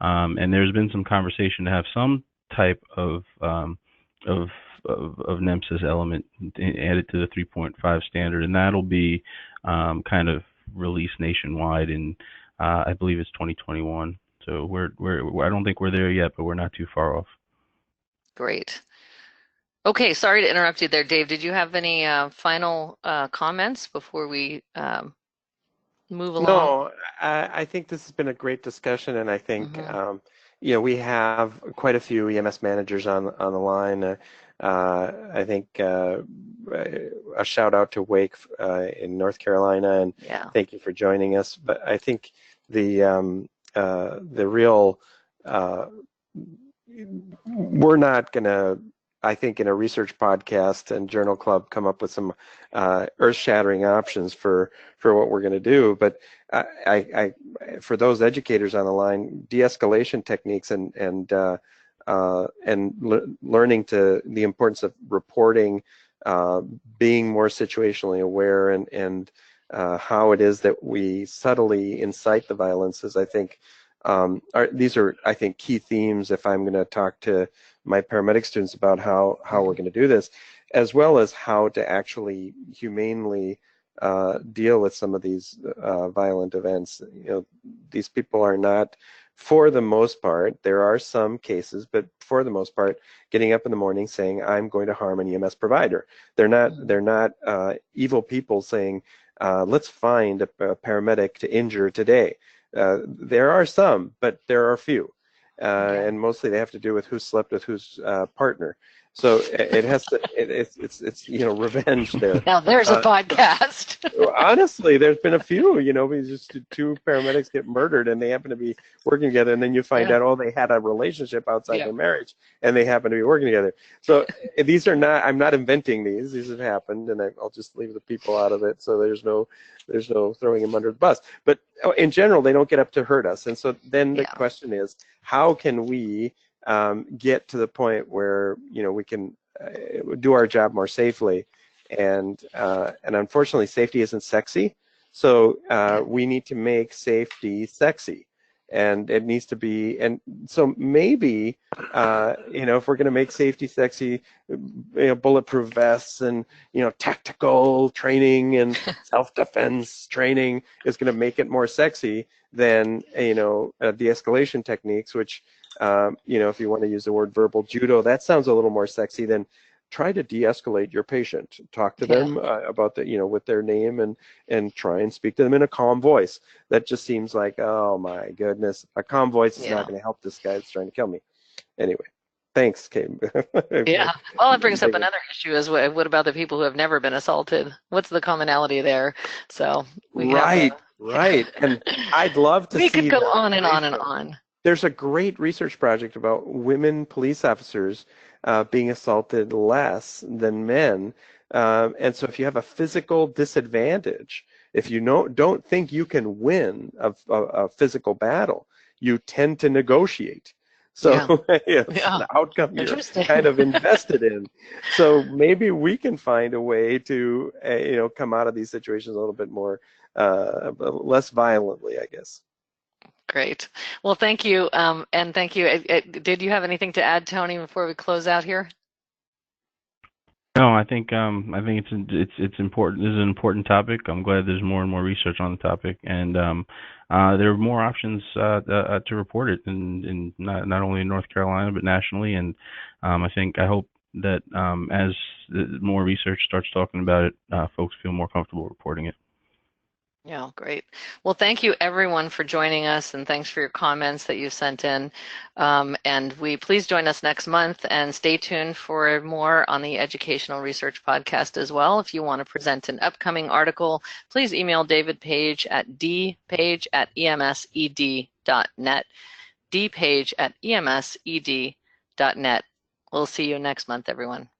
and there's been some conversation to have some type of NEMSIS element added to the 3.5 standard, and that'll be kind of released nationwide in I believe it's 2021. So I don't think we're there yet, but we're not too far off.
Great. Okay, sorry to interrupt you there, Dave. Did you have any final comments before we move along?
No, I think this has been a great discussion, and I think you know, we have quite a few EMS managers on the line. I think a shout out to Wake in North Carolina, and thank you for joining us. But I think the real we're not gonna, I think, in a research podcast and journal club, come up with some earth-shattering options for what we're going to do. But for those educators on the line, de-escalation techniques and learning to the importance of reporting, being more situationally aware, and how it is that we subtly incite the violences, I think, these are, I think, key themes if I'm going to talk to my paramedic students about how we're going to do this, as well as how to actually humanely deal with some of these violent events. You know, these people are not, for the most part, there are some cases, but for the most part, getting up in the morning saying, I'm going to harm an EMS provider. They're not evil people saying, let's find a paramedic to injure today. There are some, but there are few. And mostly they have to do with who slept with whose partner. So it has to, it's you know, revenge there.
Now there's a podcast.
Honestly, there's been a few, you know, just two paramedics get murdered and they happen to be working together, and then you find out, oh, they had a relationship outside their marriage and they happen to be working together. So these are not, I'm not inventing these have happened, and I'll just leave the people out of it, so there's no throwing them under the bus. But in general, they don't get up to hurt us. And so then the question is, how can we get to the point where, you know, we can do our job more safely? And unfortunately, safety isn't sexy. So we need to make safety sexy, and it needs to be. And so maybe, you know, if we're going to make safety sexy, you know, bulletproof vests and, you know, tactical training and self-defense training is going to make it more sexy than, you know, de-escalation techniques, which, you know, if you want to use the word verbal judo, that sounds a little more sexy than try to de-escalate your patient. Talk to them about the, you know, with their name, and try and speak to them in a calm voice. That just seems like, oh my goodness, a calm voice is not going to help this guy that's trying to kill me. Anyway, thanks, Kate.
Yeah, well, it brings up another issue, is what about the people who have never been assaulted? What's the commonality there? So we
right. And I'd love to see.
We could go on and on and on.
There's a great research project about women police officers being assaulted less than men. And so if you have a physical disadvantage, if you don't think you can win a physical battle, you tend to negotiate. So the outcome you're kind of invested in. So maybe we can find a way to, you know, come out of these situations a little bit more, less violently, I guess.
Great. Well, thank you. And thank you. Did you have anything to add, Tony, before we close out here?
No, I think it's important. This is an important topic. I'm glad there's more and more research on the topic, and there are more options to report it, in not only in North Carolina but nationally. And I hope that as more research starts talking about it, folks feel more comfortable reporting it.
Yeah, great. Well, thank you everyone for joining us, and thanks for your comments that you sent in. And please join us next month, and stay tuned for more on the Educational Research Podcast as well. If you want to present an upcoming article, please email David Page at dpage@emsed.net, dpage@emsed.net. We'll see you next month, everyone.